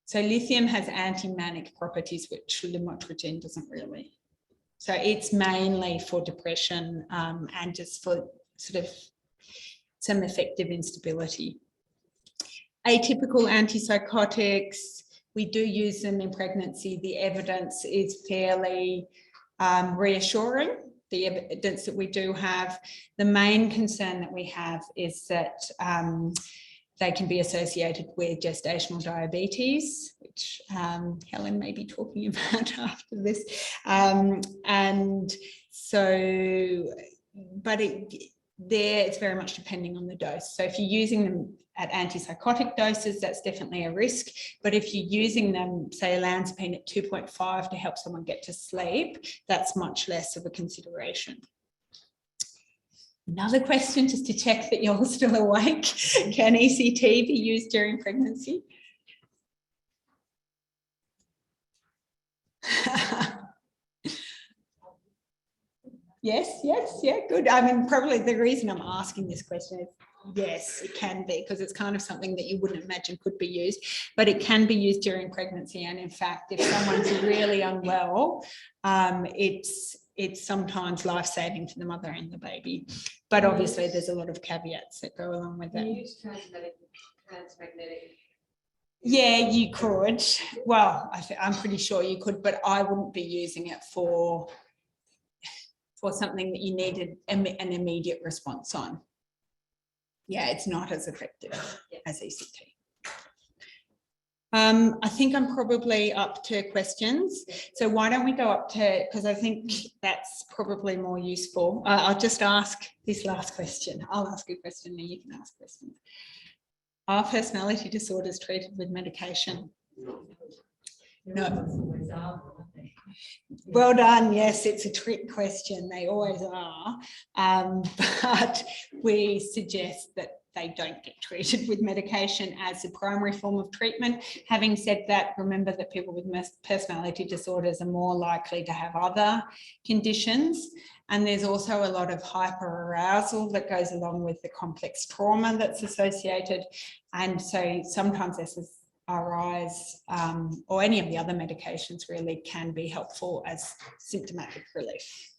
So lithium has anti-manic properties, which lamotrigine doesn't really. So it's mainly for depression and just for sort of some affective instability. Atypical antipsychotics, we do use them in pregnancy. The evidence is fairly reassuring, the evidence that we do have. The main concern that we have is that they can be associated with gestational diabetes, which Helen may be talking about after this. And so, but it's very much depending on the dose. So if you're using them at antipsychotic doses, that's definitely a risk. But if you're using them, say olanzapine at 2.5 to help someone get to sleep, that's much less of a consideration. Another question, just to check that you're still awake. Can ECT be used during pregnancy? Yes, yeah, good. I mean, probably the reason I'm asking this question is, yes, it can be, because it's kind of something that you wouldn't imagine could be used, but it can be used during pregnancy. And in fact, if someone's really unwell, it's sometimes life-saving for the mother and the baby. But obviously there's a lot of caveats that go along with that. Can you use transmagnetic? Yeah, you could. Well, I'm pretty sure you could, but I wouldn't be using it for for something that you needed an immediate response on. Yeah, it's not as effective as ECT. I think I'm probably up to questions. So why don't we go up to, because I think that's probably more useful. I'll just ask this last question. I'll ask a question and you can ask questions. Are personality disorders treated with medication? No. Well done. Yes, it's a trick question. They always are. But we suggest that they don't get treated with medication as the primary form of treatment. Having said that, remember that people with personality disorders are more likely to have other conditions. And there's also a lot of hyperarousal that goes along with the complex trauma that's associated. And so sometimes SSRIs or any of the other medications really can be helpful as symptomatic relief.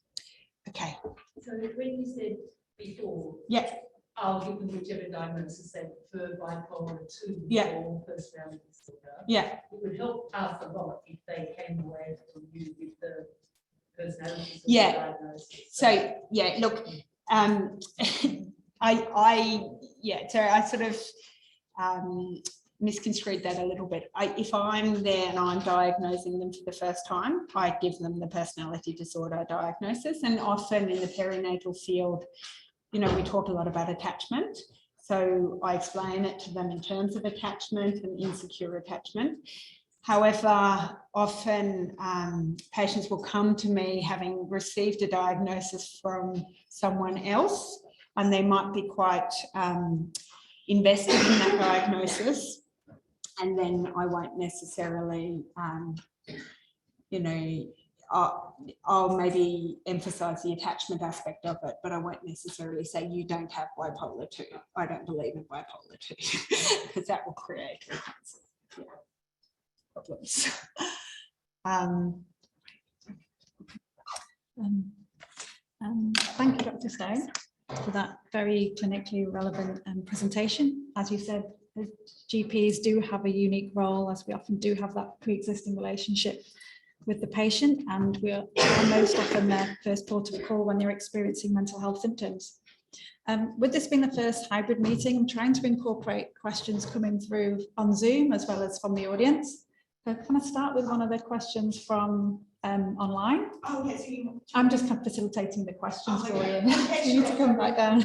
Okay. So when you said before, Yeah. I'll give them whichever diagnosis they prefer, bipolar 2 Yeah. or personality disorder. Yeah. It would help us a lot if they came away from you with the personality disorder Yeah. diagnosis. So yeah, look, so I sort of misconstrued that a little bit. If I'm there and I'm diagnosing them for the first time, I give them the personality disorder diagnosis. And often in the perinatal field, you know, we talk a lot about attachment. So I explain it to them in terms of attachment and insecure attachment. However, often patients will come to me having received a diagnosis from someone else, and they might be quite invested in that diagnosis. And then I won't necessarily, you know, I'll maybe emphasize the attachment aspect of it, but I won't necessarily say you don't have bipolar 2. I don't believe in bipolar 2 because that will create all kinds of problems. Thank you, Dr. Stone, for that very clinically relevant presentation. As you said, the GPs do have a unique role, as we often do have that pre-existing relationship with the patient, and we are most often their first port of call when they're experiencing mental health symptoms. With this being the first hybrid meeting, I'm trying to incorporate questions coming through on Zoom as well as from the audience. So can I start with one of the questions from online? Oh, yes, I'm just facilitating the questions for you. You need to come back down.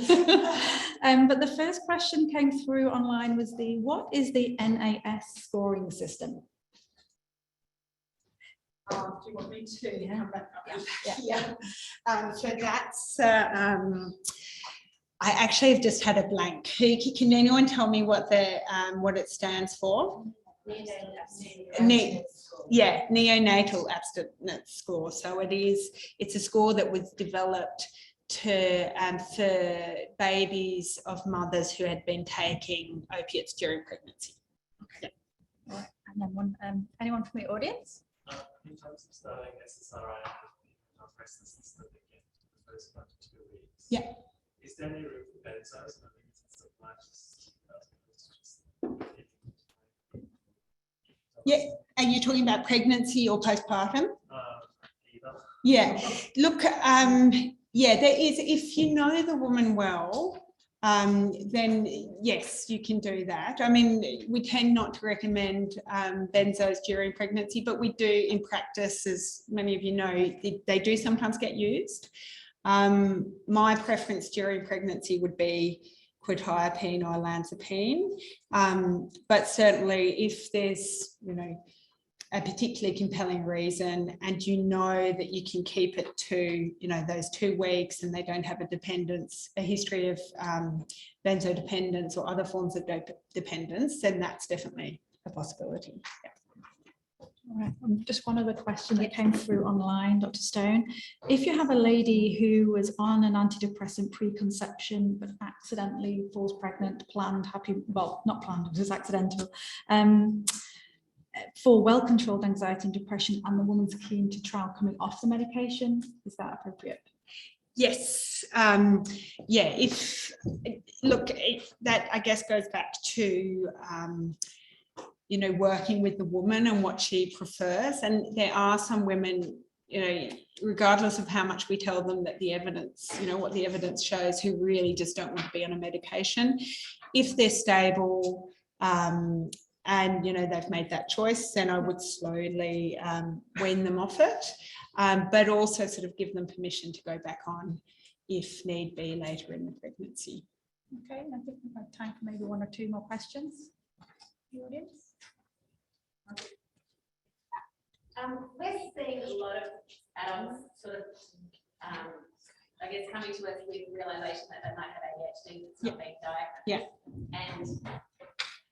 But the first question came through online was what is the NAS scoring system? Do you want me to come back up? Yeah. So that's, I actually have just had a blank. Can anyone tell me what it stands for? Neonatal abstinence score. So it's a score that was developed for babies of mothers who had been taking opiates during pregnancy. Okay. All right. And then anyone from the audience? In terms of starting SSRI, restlessness again the first 1 to 2 weeks. Yeah. Is there any room for benzos? I think it's so much. Yeah. Are you talking about pregnancy or postpartum? Either. Yeah. Look, yeah, there is. If you know the woman well, then yes, you can do that. I mean, we tend not to recommend benzos during pregnancy, but we do in practice, as many of you know, they do sometimes get used. My preference during pregnancy would be quetiapine or olanzapine, but certainly if there's, you know, a particularly compelling reason and you know that you can keep it to, you know, those 2 weeks and they don't have a history of benzodependence or other forms of dependence, then that's definitely a possibility. Yeah. All right. Just one other question that came through online, Dr. Stone. If you have a lady who was on an antidepressant pre-conception but accidentally falls pregnant, not planned, it was accidental, for well-controlled anxiety and depression, and the woman's keen to trial coming off the medication, is that appropriate? Yes. Yeah. That I guess goes back to, you know, working with the woman and what she prefers. And there are some women you know, regardless of how much we tell them that the evidence, you know, what the evidence shows, who really just don't want to be on a medication. If they're stable, and, you know, they've made that choice, then I would slowly wean them off it, but also sort of give them permission to go back on if need be later in the pregnancy. Okay, I think we've got time for maybe one or two more questions. The audience? We're seeing a lot of adults sort of, I guess, coming to us with realization that they might have ADHD that's not being diagnosed. Yeah. And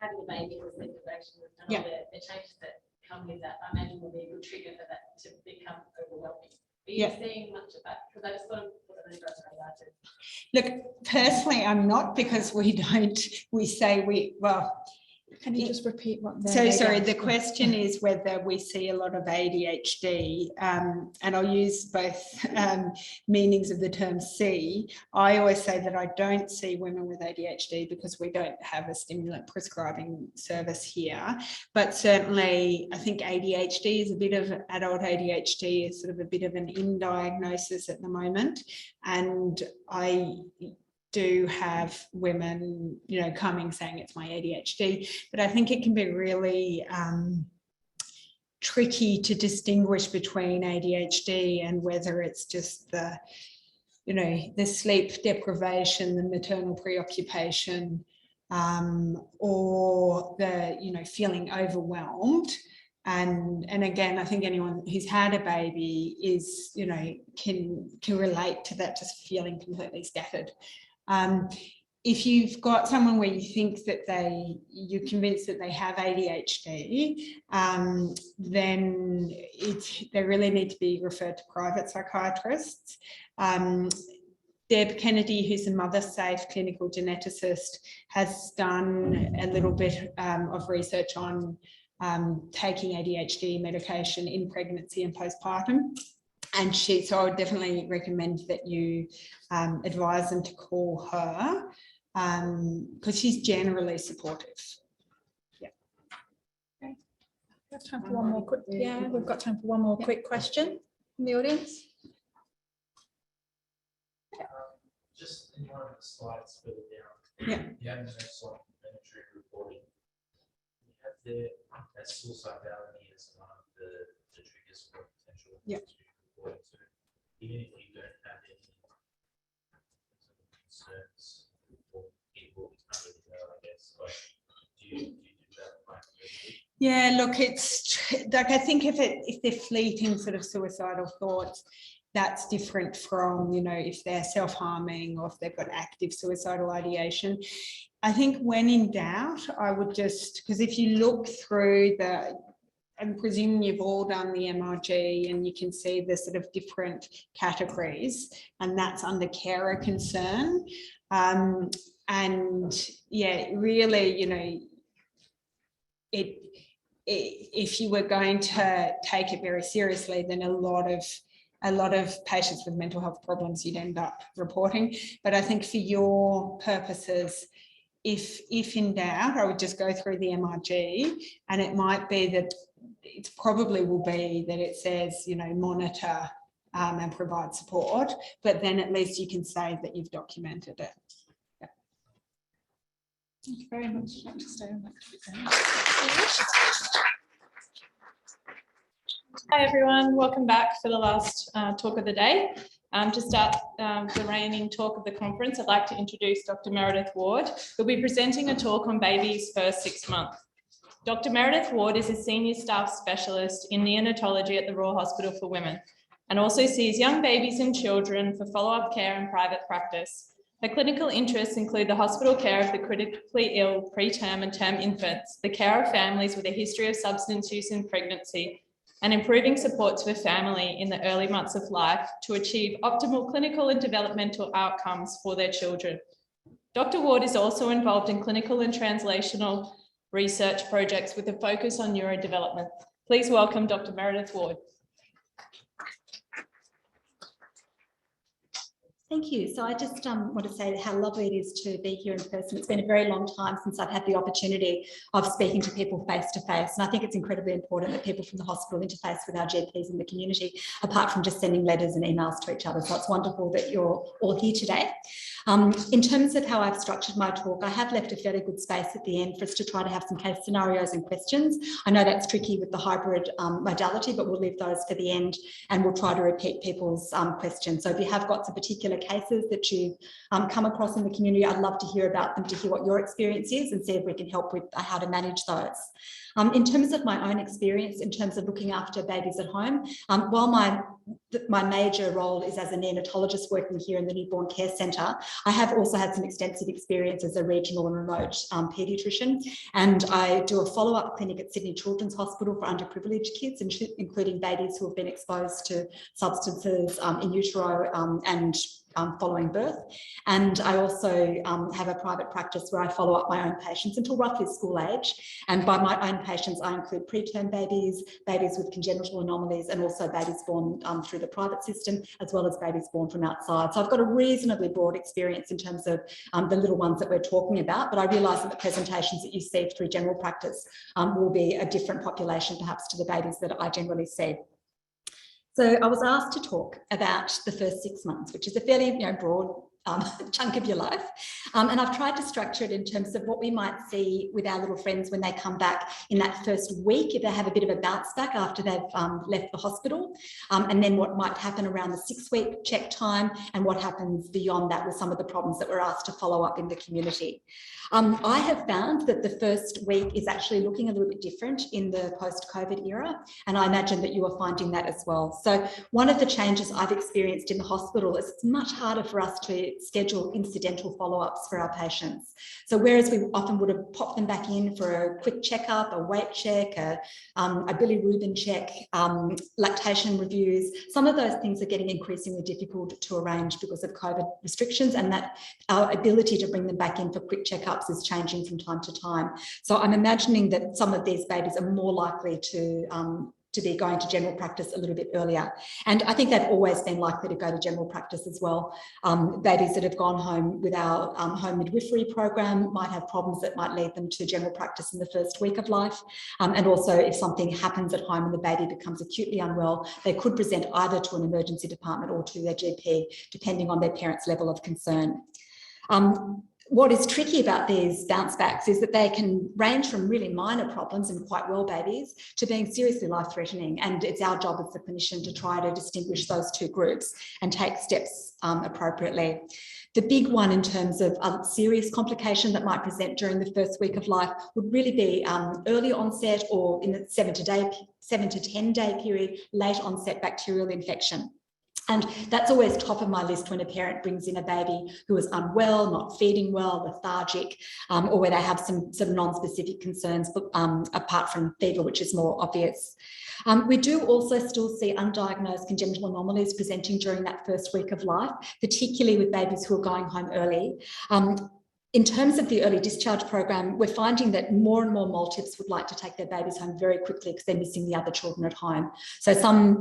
having a baby with sleep deprivation and Yeah. all the changes that come with that, I imagine will be a good trigger for that to become overwhelming. Are you seeing much of that? Because I just thought put it on the radar too. Look, personally, I'm not, because we say well, Can you just repeat what? so sorry, the question is whether we see a lot of ADHD, and I'll use both meanings of the term see. I always say that I don't see women with ADHD because we don't have a stimulant prescribing service here, but certainly I think ADHD is a bit of adult ADHD is sort of a bit of an in diagnosis at the moment, and I do have women, you know, coming saying it's my ADHD, but I think it can be really tricky to distinguish between ADHD and whether it's just the, you know, the sleep deprivation, the maternal preoccupation, or the, you know, feeling overwhelmed. And again, I think anyone who's had a baby is, you know, can relate to that, just feeling completely scattered. If you've got someone where you think that you're convinced that they have ADHD, then they really need to be referred to private psychiatrists. Deb Kennedy, who's a MotherSafe clinical geneticist, has done a little bit of research on taking ADHD medication in pregnancy and postpartum. And so I would definitely recommend that you advise them to call her, because she's generally supportive. Yeah. Okay. We've got time for one more quick. Yeah, we've got time for one more quick question from the audience. Just in one of the slides further down. Yeah. You have an excellent military reporting. You have there that suicidality as one of the triggers for potential. Yeah. Reporting. So even if you don't have any concerns for people, it's not really there, I guess. But do you do that? Yeah, look, it's like, I think if they're fleeting sort of suicidal thoughts, that's different from, you know, if they're self-harming or if they've got active suicidal ideation. I think when in doubt, I would just, because if you look through I'm presuming you've all done the MRG and you can see the sort of different categories, and that's under carer concern. And yeah, really, you know, if you were going to take it very seriously, then a lot of patients with mental health problems you'd end up reporting. But I think for your purposes, if in doubt, I would just go through the MRG, and it might be that it probably will be that it says, you know, monitor and provide support, but then at least you can say that you've documented it. Yeah. Thank you very much, Dr. Stone. Hi everyone, welcome back for the last talk of the day. To start the reigning talk of the conference, I'd like to introduce Dr. Meredith Ward, who'll be presenting a talk on babies' first 6 months. Dr. Meredith Ward is a senior staff specialist in neonatology at the Royal Hospital for Women, and also sees young babies and children for follow-up care and private practice. Her clinical interests include the hospital care of the critically ill preterm and term infants, the care of families with a history of substance use in pregnancy, and improving supports for family in the early months of life to achieve optimal clinical and developmental outcomes for their children. Dr. Ward is also involved in clinical and translational research projects with a focus on neurodevelopment. Please welcome Dr. Meredith Ward. Thank you. So I just want to say how lovely it is to be here in person. It's been a very long time since I've had the opportunity of speaking to people face to face. And I think it's incredibly important that people from the hospital interface with our GPs in the community, apart from just sending letters and emails to each other. So it's wonderful that you're all here today. In terms of how I've structured my talk, I have left a fairly good space at the end for us to try to have some case scenarios and questions. I know that's tricky with the hybrid modality, but we'll leave those for the end and we'll try to repeat people's questions. So if you have got some particular cases that you've come across in the community, I'd love to hear about them, to hear what your experience is and see if we can help with how to manage those. In terms of my own experience, in terms of looking after babies at home, while my major role is as a neonatologist working here in the Newborn Care Centre, I have also had some extensive experience as a regional and remote paediatrician, and I do a follow-up clinic at Sydney Children's Hospital for underprivileged kids, including babies who have been exposed to substances in utero and following birth. And I also have a private practice where I follow up my own patients until roughly school age. And by my own patients, I include preterm babies, babies with congenital anomalies, and also babies born through the private system, as well as babies born from outside. So I've got a reasonably broad experience in terms of the little ones that we're talking about, but I realise that the presentations that you see through general practice will be a different population perhaps to the babies that I generally see. So I was asked to talk about the first 6 months, which is a fairly broad chunk of your life. And I've tried to structure it in terms of what we might see with our little friends when they come back in that first week, if they have a bit of a bounce back after they've left the hospital, and then what might happen around the 6-week check time and what happens beyond that with some of the problems that we're asked to follow up in the community. I have found that the first week is actually looking a little bit different in the post-COVID era, and I imagine that you are finding that as well. So one of the changes I've experienced in the hospital is it's much harder for us to schedule incidental follow-ups for our patients. So whereas we often would have popped them back in for a quick checkup, a weight check, a bilirubin check, lactation reviews, some of those things are getting increasingly difficult to arrange because of COVID restrictions, and that our ability to bring them back in for quick checkups is changing from time to time. So I'm imagining that some of these babies are more likely to be going to general practice a little bit earlier. And I think they've always been likely to go to general practice as well. Babies that have gone home with our home midwifery program might have problems that might lead them to general practice in the first week of life. And also if something happens at home and the baby becomes acutely unwell, they could present either to an emergency department or to their GP, depending on their parents' level of concern. What is tricky about these bounce backs is that they can range from really minor problems in quite well babies to being seriously life-threatening. And it's our job as the clinician to try to distinguish those two groups and take steps appropriately. The big one in terms of a serious complication that might present during the first week of life would really be early onset, or in the 7 to 10 day period, late onset bacterial infection. And that's always top of my list when a parent brings in a baby who is unwell, not feeding well, lethargic, or where they have some non-specific concerns apart from fever, which is more obvious. We do also still see undiagnosed congenital anomalies presenting during that first week of life, particularly with babies who are going home early. In terms of the early discharge program, we're finding that more and more multiples would like to take their babies home very quickly because they're missing the other children at home. So some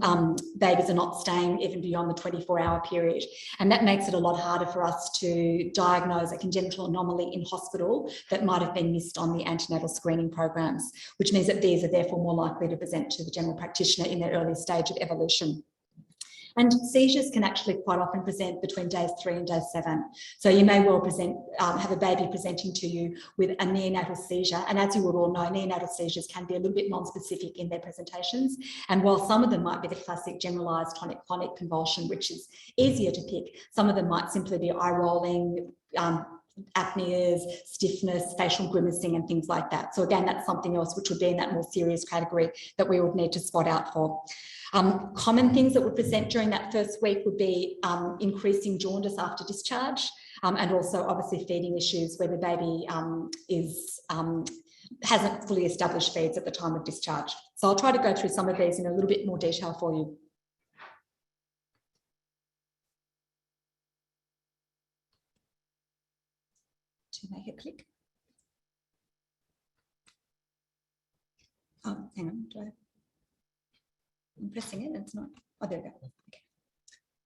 babies are not staying even beyond the 24-hour period. And that makes it a lot harder for us to diagnose a congenital anomaly in hospital that might have been missed on the antenatal screening programs, which means that these are therefore more likely to present to the general practitioner in their early stage of evolution. And seizures can actually quite often present between days 3 and day 7. So you may well have a baby presenting to you with a neonatal seizure. And as you would all know, neonatal seizures can be a little bit non-specific in their presentations. And while some of them might be the classic generalised tonic-clonic convulsion, which is easier to pick, some of them might simply be eye rolling, apneas, stiffness, facial grimacing and things like that. So again, that's something else which would be in that more serious category that we would need to spot out for. Common things that would present during that first week would be increasing jaundice after discharge, and also obviously feeding issues where the baby hasn't fully established feeds at the time of discharge. So I'll try to go through some of these in a little bit more detail for you. To make it click. Oh, hang on, I'm pressing it, it's not. Oh, there we go. Okay.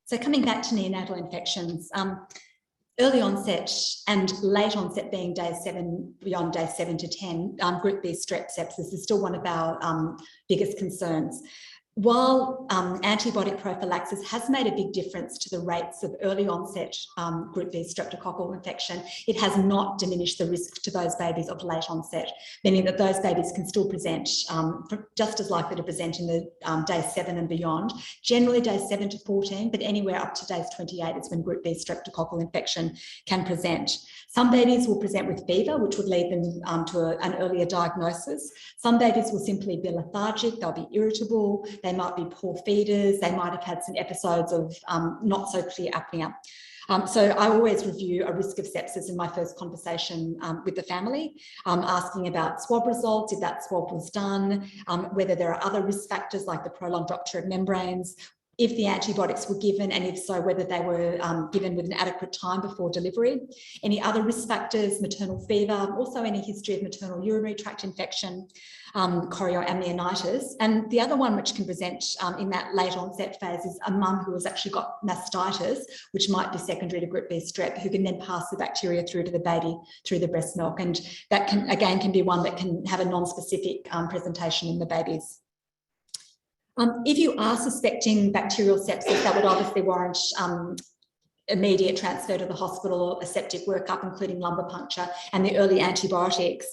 So coming back to neonatal infections, early onset and late onset being day 7, beyond day 7 to 10, group B strep sepsis is still one of our biggest concerns. While antibiotic prophylaxis has made a big difference to the rates of early onset group B streptococcal infection, it has not diminished the risk to those babies of late onset, meaning that those babies can still present just as likely to present in the day 7 and beyond, generally days 7 to 14, but anywhere up to days 28 is when group B streptococcal infection can present. Some babies will present with fever, which would lead them to an earlier diagnosis. Some babies will simply be lethargic, they'll be irritable, they might be poor feeders, they might have had some episodes of not so clear apnea. So I always review a risk of sepsis in my first conversation with the family, asking about swab results, if that swab was done, whether there are other risk factors like the prolonged rupture of membranes, if the antibiotics were given, and if so, whether they were given with an adequate time before delivery, any other risk factors, maternal fever, also any history of maternal urinary tract infection, chorioamnionitis. And the other one which can present in that late onset phase is a mum who has actually got mastitis, which might be secondary to group B strep, who can then pass the bacteria through to the baby through the breast milk. And that can, again, can be one that can have a non-specific presentation in the babies. If you are suspecting bacterial sepsis, that would obviously warrant immediate transfer to the hospital, a septic workup, including lumbar puncture and the early antibiotics.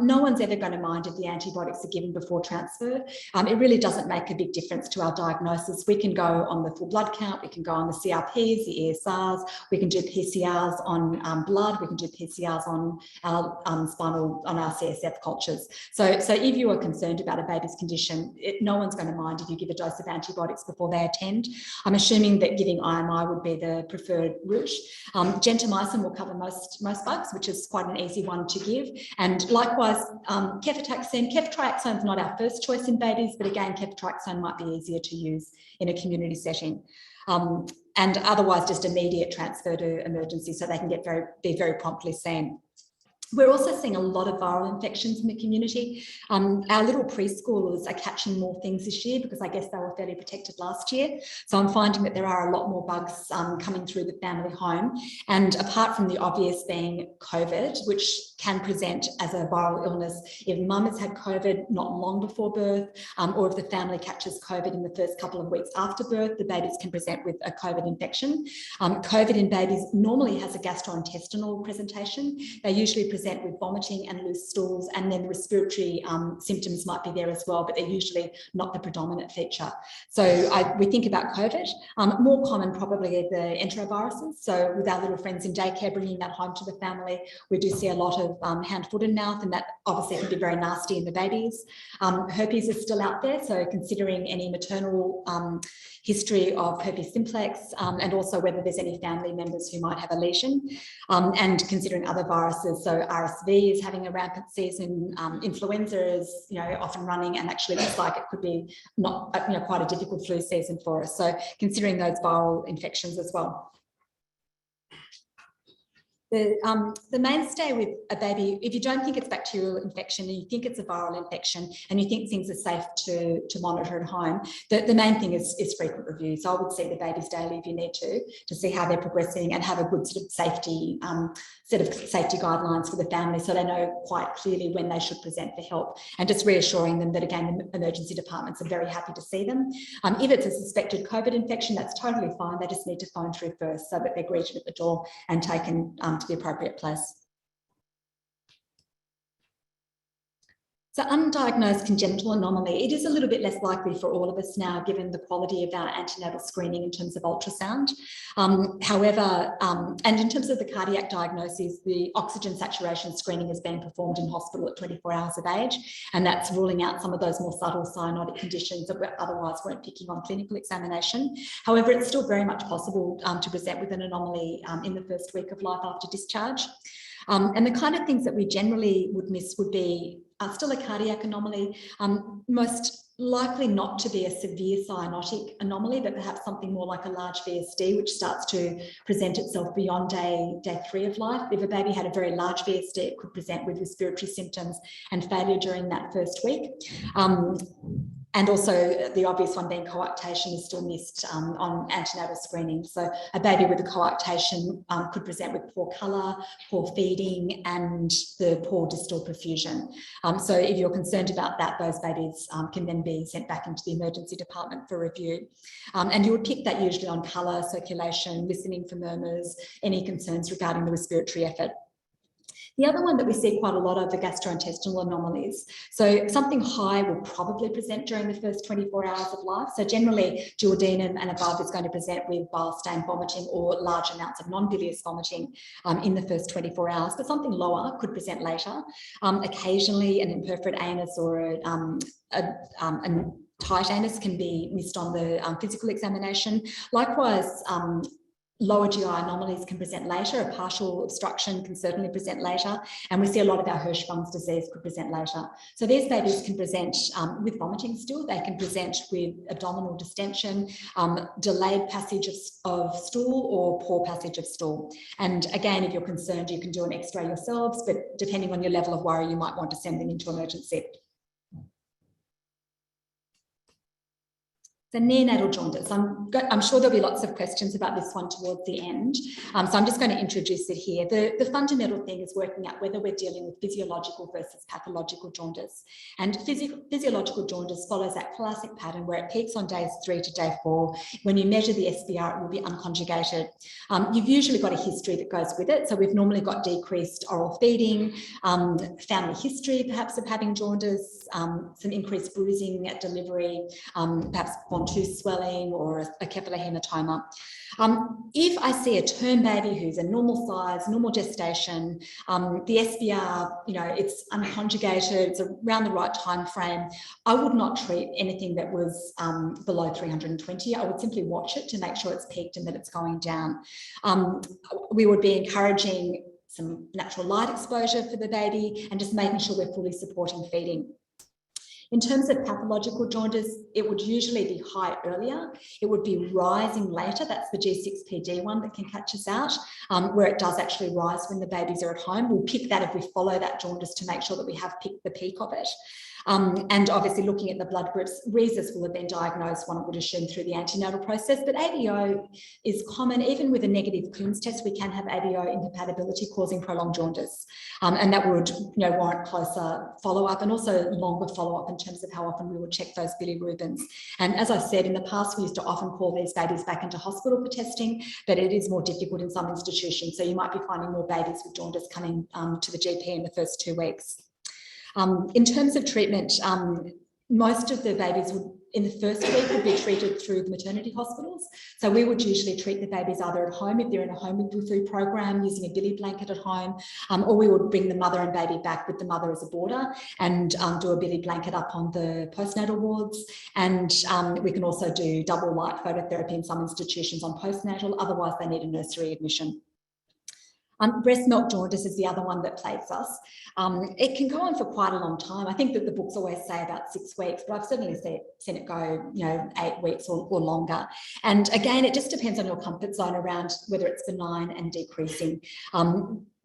No one's ever going to mind if the antibiotics are given before transfer. It really doesn't make a big difference to our diagnosis. We can go on the full blood count, we can go on the CRPs, the ESRs, we can do PCRs on blood, we can do PCRs on our on our CSF cultures. So if you are concerned about a baby's condition, no one's going to mind if you give a dose of antibiotics before they attend. I'm assuming that giving IMI would be the preferred route. Gentamicin will cover most bugs, which is quite an easy one to give. And likewise, ceftriaxone. Ceftriaxone is not our first choice in babies, but again, ceftriaxone might be easier to use in a community setting. And otherwise, just immediate transfer to emergency so they can be very promptly seen. We're also seeing a lot of viral infections in the community. Our little preschoolers are catching more things this year because I guess they were fairly protected last year. So I'm finding that there are a lot more bugs coming through the family home. And apart from the obvious being COVID, which can present as a viral illness if mum has had COVID not long before birth, or if the family catches COVID in the first couple of weeks after birth, the babies can present with a COVID infection. COVID in babies normally has a gastrointestinal presentation. They usually present with vomiting and loose stools, and then respiratory symptoms might be there as well, but they're usually not the predominant feature. So we think about COVID. More common probably are the enteroviruses. So with our little friends in daycare, bringing that home to the family, we do see a lot of hand, foot and mouth, and that obviously can be very nasty in the babies. Herpes is still out there, so considering any maternal history of herpes simplex, and also whether there's any family members who might have a lesion, and considering other viruses. So RSV is having a rampant season, influenza is often running, and actually looks like it could be not quite a difficult flu season for us. So considering those viral infections as well. The mainstay with a baby, if you don't think it's bacterial infection and you think it's a viral infection and you think things are safe to monitor at home, the main thing is frequent review. So I would see the babies daily if you need to see how they're progressing and have a good sort of safety set of safety guidelines for the family so they know quite clearly when they should present for help, and just reassuring them that, again, the emergency departments are very happy to see them. If it's a suspected COVID infection, that's totally fine. They just need to phone through first so that they're greeted at the door and taken to the appropriate place. So undiagnosed congenital anomaly, it is a little bit less likely for all of us now, given the quality of our antenatal screening in terms of ultrasound. However, and in terms of the cardiac diagnosis, the oxygen saturation screening is being performed in hospital at 24 hours of age, and that's ruling out some of those more subtle cyanotic conditions that we otherwise weren't picking on clinical examination. However, it's still very much possible to present with an anomaly in the first week of life after discharge. And the kind of things that we generally would miss would be still a cardiac anomaly, most likely not to be a severe cyanotic anomaly, but perhaps something more like a large VSD, which starts to present itself beyond day 3 of life. If a baby had a very large VSD, it could present with respiratory symptoms and failure during that first week. And also the obvious one being coarctation is still missed on antenatal screening. So a baby with a coarctation could present with poor colour, poor feeding, and the poor distal perfusion. So if you're concerned about that, those babies can then be sent back into the emergency department for review. And you would pick that usually on colour, circulation, listening for murmurs, any concerns regarding the respiratory effort. The other one that we see quite a lot of are gastrointestinal anomalies. So something high will probably present during the first 24 hours of life. So generally duodenum and above is going to present with bile stain vomiting or large amounts of non-bilious vomiting in the first 24 hours, but something lower could present later. Occasionally an imperforate anus or a tight anus can be missed on the physical examination. Likewise, lower GI anomalies can present later. A partial obstruction can certainly present later. And we see a lot of our Hirschsprung's disease could present later. So these babies can present with vomiting still. They can present with abdominal distension, delayed passage of stool or poor passage of stool. And again, if you're concerned, you can do an X-ray yourselves, but depending on your level of worry, you might want to send them into emergency. So neonatal jaundice, I'm sure there'll be lots of questions about this one towards the end. So I'm just going to introduce it here. The fundamental thing is working out whether we're dealing with physiological versus pathological jaundice. And physiological jaundice follows that classic pattern where it peaks on days 3 to day 4. When you measure the SBR, it will be unconjugated. You've usually got a history that goes with it. So we've normally got decreased oral feeding, family history perhaps of having jaundice, some increased bruising at delivery, perhaps tooth swelling or a cephalhematoma. If I see a term baby who's a normal size, normal gestation, the SBR, it's unconjugated, it's around the right time frame, I would not treat anything that was below 320. I would simply watch it to make sure it's peaked and that it's going down. We would be encouraging some natural light exposure for the baby and just making sure we're fully supporting feeding. In terms of pathological jaundice, it would usually be high earlier. It would be rising later. That's the G6PD one that can catch us out, where it does actually rise when the babies are at home. We'll pick that if we follow that jaundice to make sure that we have picked the peak of it. And obviously looking at the blood groups, rhesus will have been diagnosed, one would assume, through the antenatal process, but ABO is common. Even with a negative Coombs test, we can have ABO incompatibility causing prolonged jaundice. And that would warrant closer follow-up and also longer follow-up in terms of how often we would check those bilirubins. And as I said, in the past, we used to often call these babies back into hospital for testing, but it is more difficult in some institutions. So you might be finding more babies with jaundice coming to the GP in the first 2 weeks. In terms of treatment, most of the babies would, in the first week, would be treated through the maternity hospitals. So we would usually treat the babies either at home if they're in a home midwifery program using a billy blanket at home, or we would bring the mother and baby back with the mother as a boarder and do a billy blanket up on the postnatal wards. And we can also do double light phototherapy in some institutions on postnatal. Otherwise, they need a nursery admission. Breast milk jaundice is the other one that plagues us. It can go on for quite a long time. I think that the books always say about 6 weeks, but I've certainly seen it go, 8 weeks or longer. And again, it just depends on your comfort zone around whether it's benign and decreasing.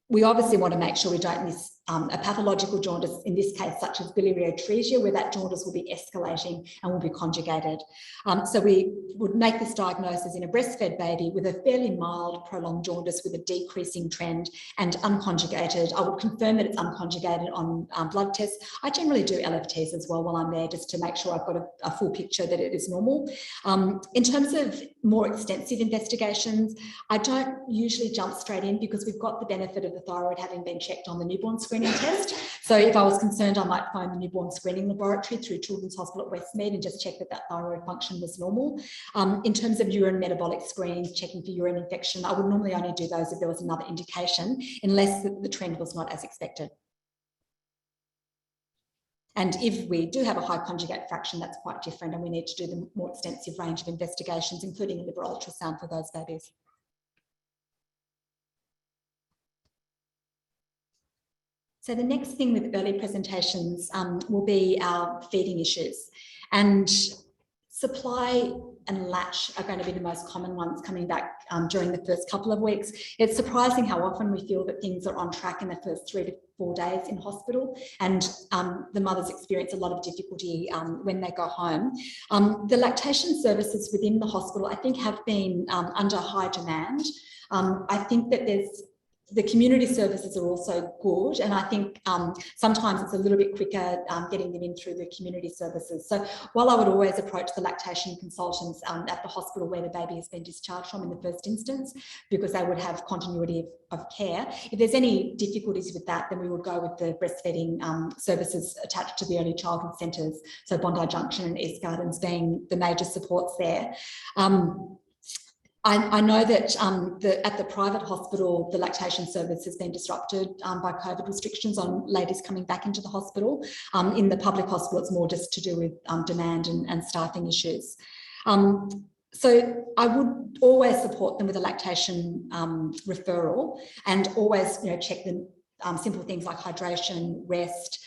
We obviously want to make sure we don't miss a pathological jaundice, in this case, such as biliary atresia, where that jaundice will be escalating and will be conjugated. So we would make this diagnosis in a breastfed baby with a fairly mild prolonged jaundice with a decreasing trend and unconjugated. I would confirm that it's unconjugated on blood tests. I generally do LFTs as well while I'm there, just to make sure I've got a full picture that it is normal. In terms of more extensive investigations, I don't usually jump straight in because we've got the benefit of the thyroid having been checked on the newborn screening test. So if I was concerned, I might phone the newborn screening laboratory through Children's Hospital at Westmead and just check that that thyroid function was normal. In terms of urine metabolic screenings, checking for urine infection, I would normally only do those if there was another indication, unless the trend was not as expected. And if we do have a high conjugate fraction, that's quite different, and we need to do the more extensive range of investigations, including a liver ultrasound for those babies. So the next thing with early presentations will be our feeding issues. And supply and latch are going to be the most common ones coming back during the first couple of weeks. It's surprising how often we feel that things are on track in the first 3 to 4 days in hospital, and the mothers experience a lot of difficulty when they go home. The lactation services within the hospital, I think, have been under high demand. I think that the community services are also good, and I think sometimes it's a little bit quicker getting them in through the community services. So while I would always approach the lactation consultants at the hospital where the baby has been discharged from in the first instance, because they would have continuity of care, if there's any difficulties with that, then we would go with the breastfeeding services attached to the early childhood centres, so Bondi Junction and East Gardens being the major supports there. I know that at the private hospital, the lactation service has been disrupted by COVID restrictions on ladies coming back into the hospital. In the public hospital, it's more just to do with demand and staffing issues. So I would always support them with a lactation referral, and always, check the simple things like hydration, rest,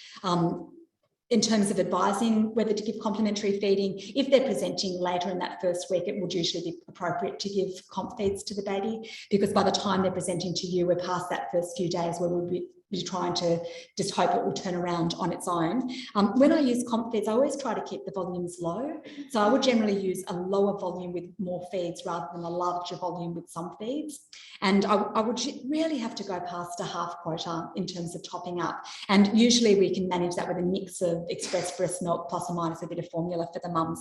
in terms of advising whether to give complementary feeding. If they're presenting later in that first week, it would usually be appropriate to give comp feeds to the baby, because by the time they're presenting to you, we're past that first few days where we'll be trying to just hope it will turn around on its own. When I use comp feeds, I always try to keep the volumes low. So I would generally use a lower volume with more feeds rather than a larger volume with some feeds. And I would really have to go past a half quota in terms of topping up. And usually we can manage that with a mix of express breast milk plus or minus a bit of formula for the mums.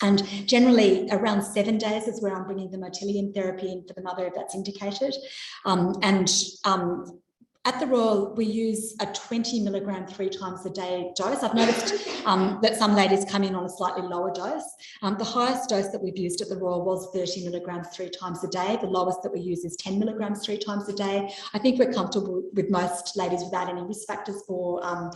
And generally around 7 days is where I'm bringing the motilium therapy in for the mother if that's indicated. At the Royal, we use a 20 milligram 3 times a day dose. I've noticed that some ladies come in on a slightly lower dose. The highest dose that we've used at the Royal was 30 milligrams 3 times a day. The lowest that we use is 10 milligrams 3 times a day. I think we're comfortable with most ladies without any risk factors for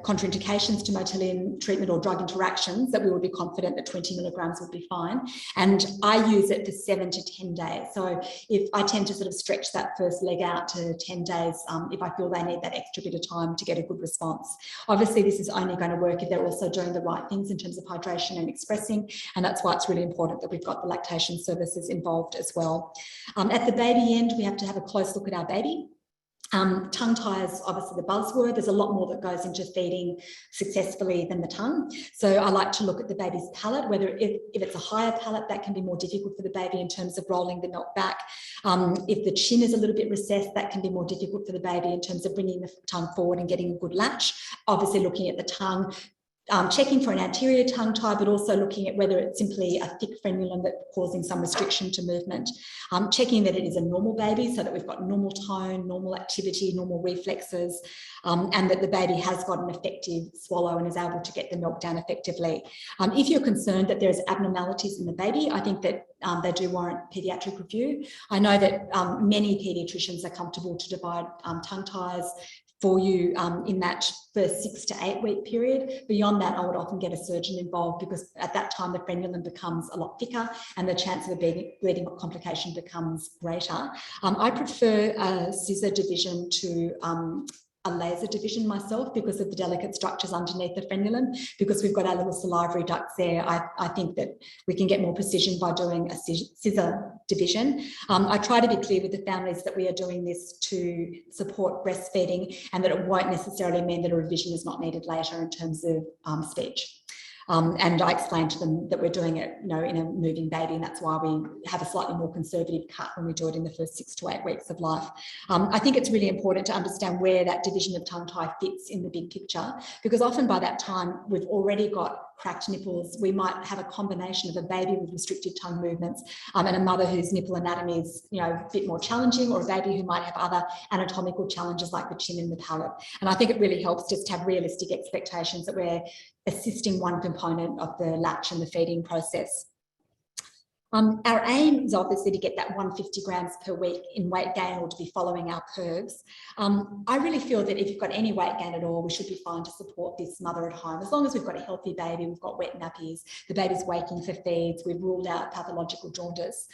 contraindications to motilium treatment or drug interactions, that we would be confident that 20 milligrams would be fine. And I use it for 7 to 10 days. So if I tend to sort of stretch that first leg out to 10 days, if I feel they need that extra bit of time to get a good response. Obviously, this is only going to work if they're also doing the right things in terms of hydration and expressing. And that's why it's really important that we've got the lactation services involved as well. At the baby end, we have to have a close look at our baby. Tongue tie is obviously the buzzword. There's a lot more that goes into feeding successfully than the tongue. So I like to look at the baby's palate, whether if it's a higher palate, that can be more difficult for the baby in terms of rolling the milk back. If the chin is a little bit recessed, that can be more difficult for the baby in terms of bringing the tongue forward and getting a good latch. Obviously looking at the tongue, checking for an anterior tongue tie, but also looking at whether it's simply a thick frenulum that's causing some restriction to movement. Checking that it is a normal baby, so that we've got normal tone, normal activity, normal reflexes, and that the baby has got an effective swallow and is able to get the milk down effectively. If you're concerned that there's abnormalities in the baby, I think that they do warrant paediatric review. I know that many paediatricians are comfortable to divide tongue ties for you in that first 6 to 8 week period. Beyond that, I would often get a surgeon involved, because at that time the frenulum becomes a lot thicker and the chance of a bleeding complication becomes greater. I prefer a scissor division to a laser division myself, because of the delicate structures underneath the frenulum. Because we've got our little salivary ducts there, I think that we can get more precision by doing a scissor division. I try to be clear with the families that we are doing this to support breastfeeding, and that it won't necessarily mean that a revision is not needed later in terms of speech. And I explained to them that we're doing it, in a moving baby, and that's why we have a slightly more conservative cut when we do it in the first 6 to 8 weeks of life. I think it's really important to understand where that division of tongue tie fits in the big picture, because often by that time we've already got cracked nipples. We might have a combination of a baby with restricted tongue movements and a mother whose nipple anatomy is, a bit more challenging, or a baby who might have other anatomical challenges like the chin and the palate. And I think it really helps just to have realistic expectations that we're assisting one component of the latch and the feeding process. Our aim is obviously to get that 150 grams per week in weight gain or to be following our curves. I really feel that if you've got any weight gain at all, we should be fine to support this mother at home. As long as we've got a healthy baby, we've got wet nappies, the baby's waking for feeds, we've ruled out pathological jaundice.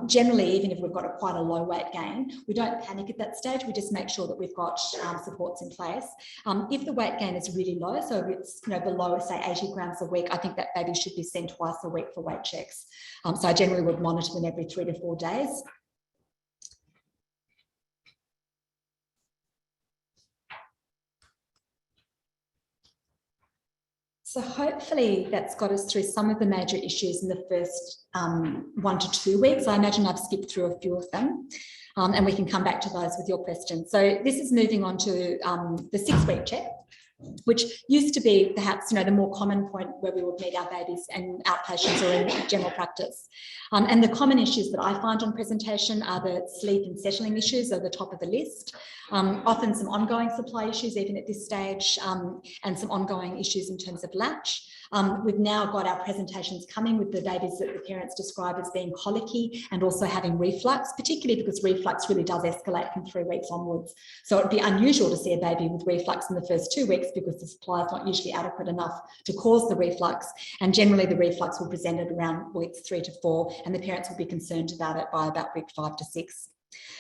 Generally, even if we've got quite a low weight gain, we don't panic at that stage. We just make sure that we've got supports in place. If the weight gain is really low, so if it's below, say, 80 grams a week, I think that baby should be seen twice a week for weight checks. So I generally would monitor them every 3 to 4 days. So hopefully that's got us through some of the major issues in the first 1 to 2 weeks. I imagine I've skipped through a few of them. And we can come back to those with your questions. So this is moving on to the 6-week check, which used to be perhaps the more common point where we would meet our babies in outpatients or in general practice. And the common issues that I find on presentation are the sleep and settling issues at the top of the list. Often some ongoing supply issues even at this stage, and some ongoing issues in terms of latch. We've now got our presentations coming with the babies that the parents describe as being colicky and also having reflux, particularly because reflux really does escalate from 3 weeks onwards. So it'd be unusual to see a baby with reflux in the first 2 weeks because the supply is not usually adequate enough to cause the reflux. And generally the reflux will present at around weeks 3 to 4, and the parents will be concerned about it by about week 5 to 6.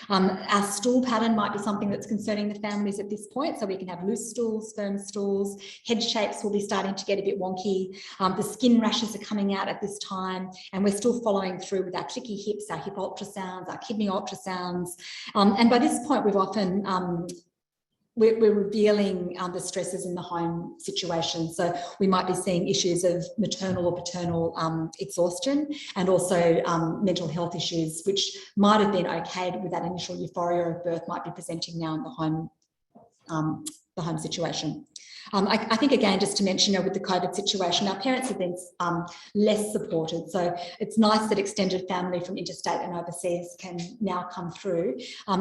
Our stool pattern might be something that's concerning the families at this point. So we can have loose stools, firm stools, head shapes will be starting to get a bit wonky. The skin rashes are coming out at this time, and we're still following through with our clicky hips, our hip ultrasounds, our kidney ultrasounds. And by this point, we've often we're revealing the stresses in the home situation. So we might be seeing issues of maternal or paternal exhaustion, and also mental health issues, which might have been okay with that initial euphoria of birth, might be presenting now in the home situation. I think, again, just to mention, with the COVID situation, our parents have been less supported. So it's nice that extended family from interstate and overseas can now come through.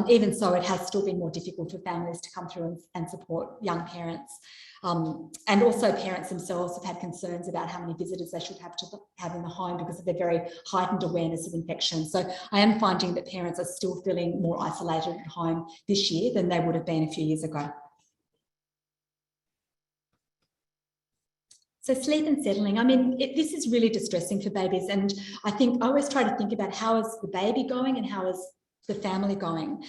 Even so, it has still been more difficult for families to come through and support young parents. And also parents themselves have had concerns about how many visitors they should have in the home because of their very heightened awareness of infection. So I am finding that parents are still feeling more isolated at home this year than they would have been a few years ago. So sleep and settling, I mean, this is really distressing for babies. And I think I always try to think about how is the baby going and how is the family going.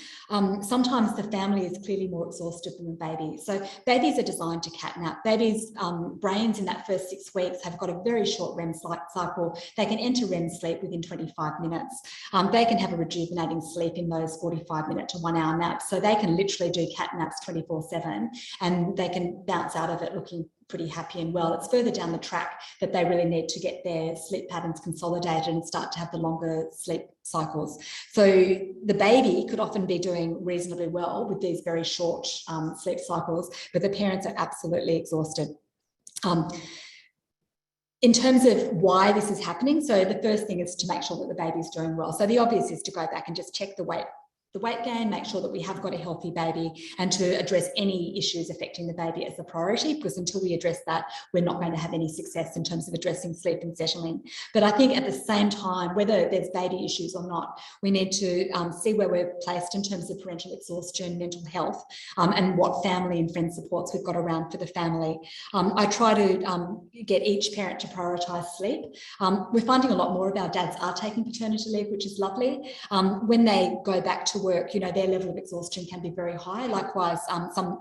Sometimes the family is clearly more exhausted than the baby. So babies are designed to catnap. Babies' brains in that first 6 weeks have got a very short REM cycle. They can enter REM sleep within 25 minutes. They can have a rejuvenating sleep in those 45-minute to 1 hour naps. So they can literally do catnaps 24/7, and they can bounce out of it looking pretty happy and well. It's further down the track that they really need to get their sleep patterns consolidated and start to have the longer sleep cycles. So the baby could often be doing reasonably well with these very short sleep cycles, but the parents are absolutely exhausted. In terms of why this is happening, so the first thing is to make sure that the baby's doing well. So the obvious is to go back and just check the weight gain, make sure that we have got a healthy baby, and to address any issues affecting the baby as a priority, because until we address that, we're not going to have any success in terms of addressing sleep and settling. But I think at the same time, whether there's baby issues or not, we need to see where we're placed in terms of parental exhaustion, mental health, and what family and friend supports we've got around for the family. I try to get each parent to prioritise sleep. We're finding a lot more of our dads are taking paternity leave, which is lovely. When they go back to work, their level of exhaustion can be very high. Likewise,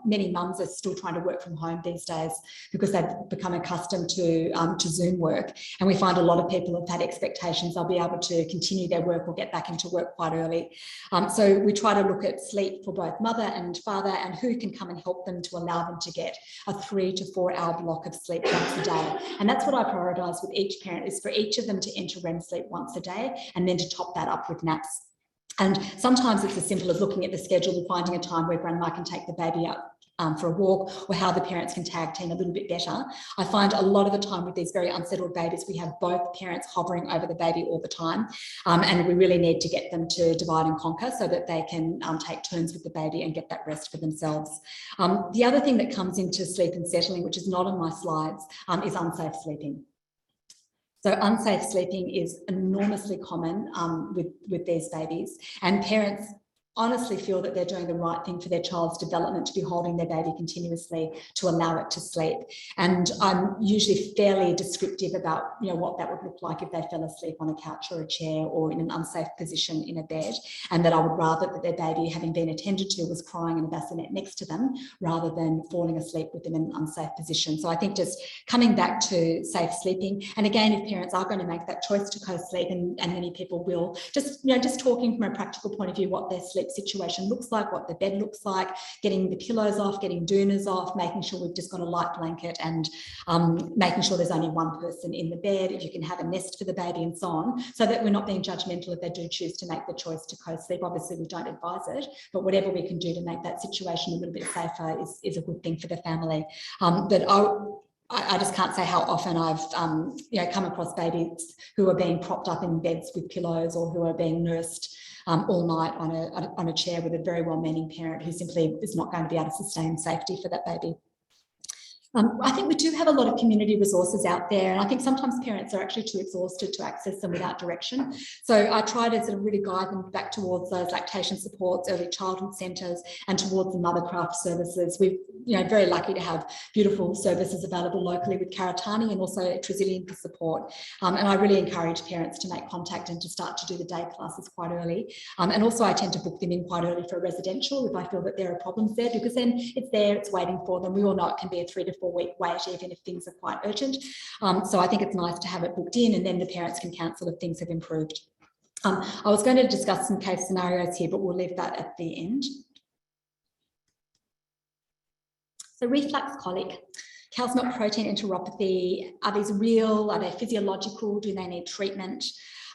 many mums are still trying to work from home these days because they've become accustomed to Zoom work. And we find a lot of people have had expectations they'll be able to continue their work or get back into work quite early. So we try to look at sleep for both mother and father and who can come and help them to allow them to get a 3 to 4 hour block of sleep once a day. And that's what I prioritise with each parent, is for each of them to enter REM sleep once a day and then to top that up with naps. And sometimes it's as simple as looking at the schedule and finding a time where grandma can take the baby out for a walk, or how the parents can tag team a little bit better. I find a lot of the time with these very unsettled babies, we have both parents hovering over the baby all the time. And we really need to get them to divide and conquer so that they can take turns with the baby and get that rest for themselves. The other thing that comes into sleep and settling, which is not on my slides, is unsafe sleeping. So unsafe sleeping is enormously common with these babies, and parents honestly feel that they're doing the right thing for their child's development to be holding their baby continuously to allow it to sleep. And I'm usually fairly descriptive about, you know, what that would look like if they fell asleep on a couch or a chair or in an unsafe position in a bed, and that I would rather that their baby, having been attended to, was crying in a bassinet next to them rather than falling asleep with them in an unsafe position. So I think just coming back to safe sleeping, and again, if parents are going to make that choice to co-sleep, and many people will, just, you know, just talking from a practical point of view, what their sleep situation looks like, what the bed looks like, getting the pillows off, getting doonas off, making sure we've just got a light blanket, and making sure there's only one person in the bed, if you can have a nest for the baby, and so on, so that we're not being judgmental if they do choose to make the choice to co-sleep. Obviously, we don't advise it, but whatever we can do to make that situation a little bit safer is a good thing for the family. But I just can't say how often I've you know, come across babies who are being propped up in beds with pillows, or who are being nursed all night on a chair with a very well-meaning parent who simply is not going to be able to sustain safety for that baby. I think we do have a lot of community resources out there, and I think sometimes parents are actually too exhausted to access them without direction. So I try to sort of really guide them back towards those lactation supports, early childhood centres, and towards the mothercraft services. We're, you know, very lucky to have beautiful services available locally with Karatani and also Trazillion for support. And I really encourage parents to make contact and to start to do the day classes quite early. And also I tend to book them in quite early for residential if I feel that there are problems there, because then it's there, it's waiting for them. We all know it can be a 3 to 4 week wait, even if things are quite urgent. So I think it's nice to have it booked in, and then the parents can cancel if things have improved. I was going to discuss some case scenarios here, but we'll leave that at the end. So reflux colic, cow's milk protein enteropathy, are these real? Are they physiological? Do they need treatment?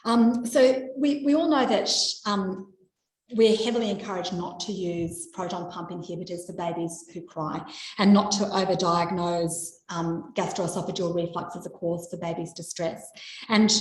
So we all know that we're heavily encouraged not to use proton pump inhibitors for babies who cry, and not to overdiagnose gastroesophageal reflux as a cause for babies' distress. And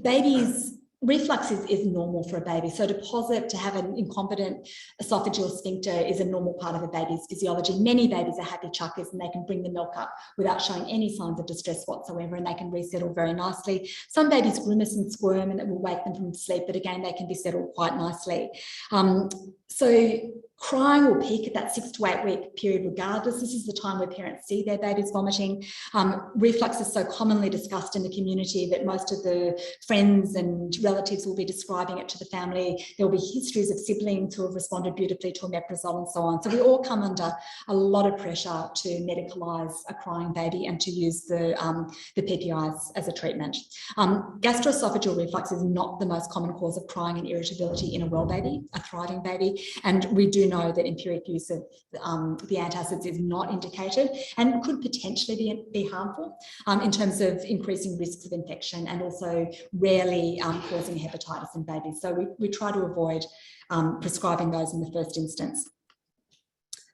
babies, reflux is normal for a baby. So to have an incompetent esophageal sphincter is a normal part of a baby's physiology. Many babies are happy chuckers, and they can bring the milk up without showing any signs of distress whatsoever, and they can resettle very nicely. Some babies grimace and squirm, and it will wake them from sleep, but again, they can be settled quite nicely. So crying will peak at that 6 to 8 week period regardless. This is the time where parents see their babies vomiting. Reflux is so commonly discussed in the community that most of the friends and relatives will be describing it to the family. There will be histories of siblings who have responded beautifully to omeprazole and so on. So we all come under a lot of pressure to medicalise a crying baby and to use the PPIs as a treatment. Gastroesophageal reflux is not the most common cause of crying and irritability in a well baby, a thriving baby, and we do know that empiric use of the antacids is not indicated and could potentially be harmful in terms of increasing risks of infection, and also rarely causing hepatitis in babies. So we try to avoid prescribing those in the first instance.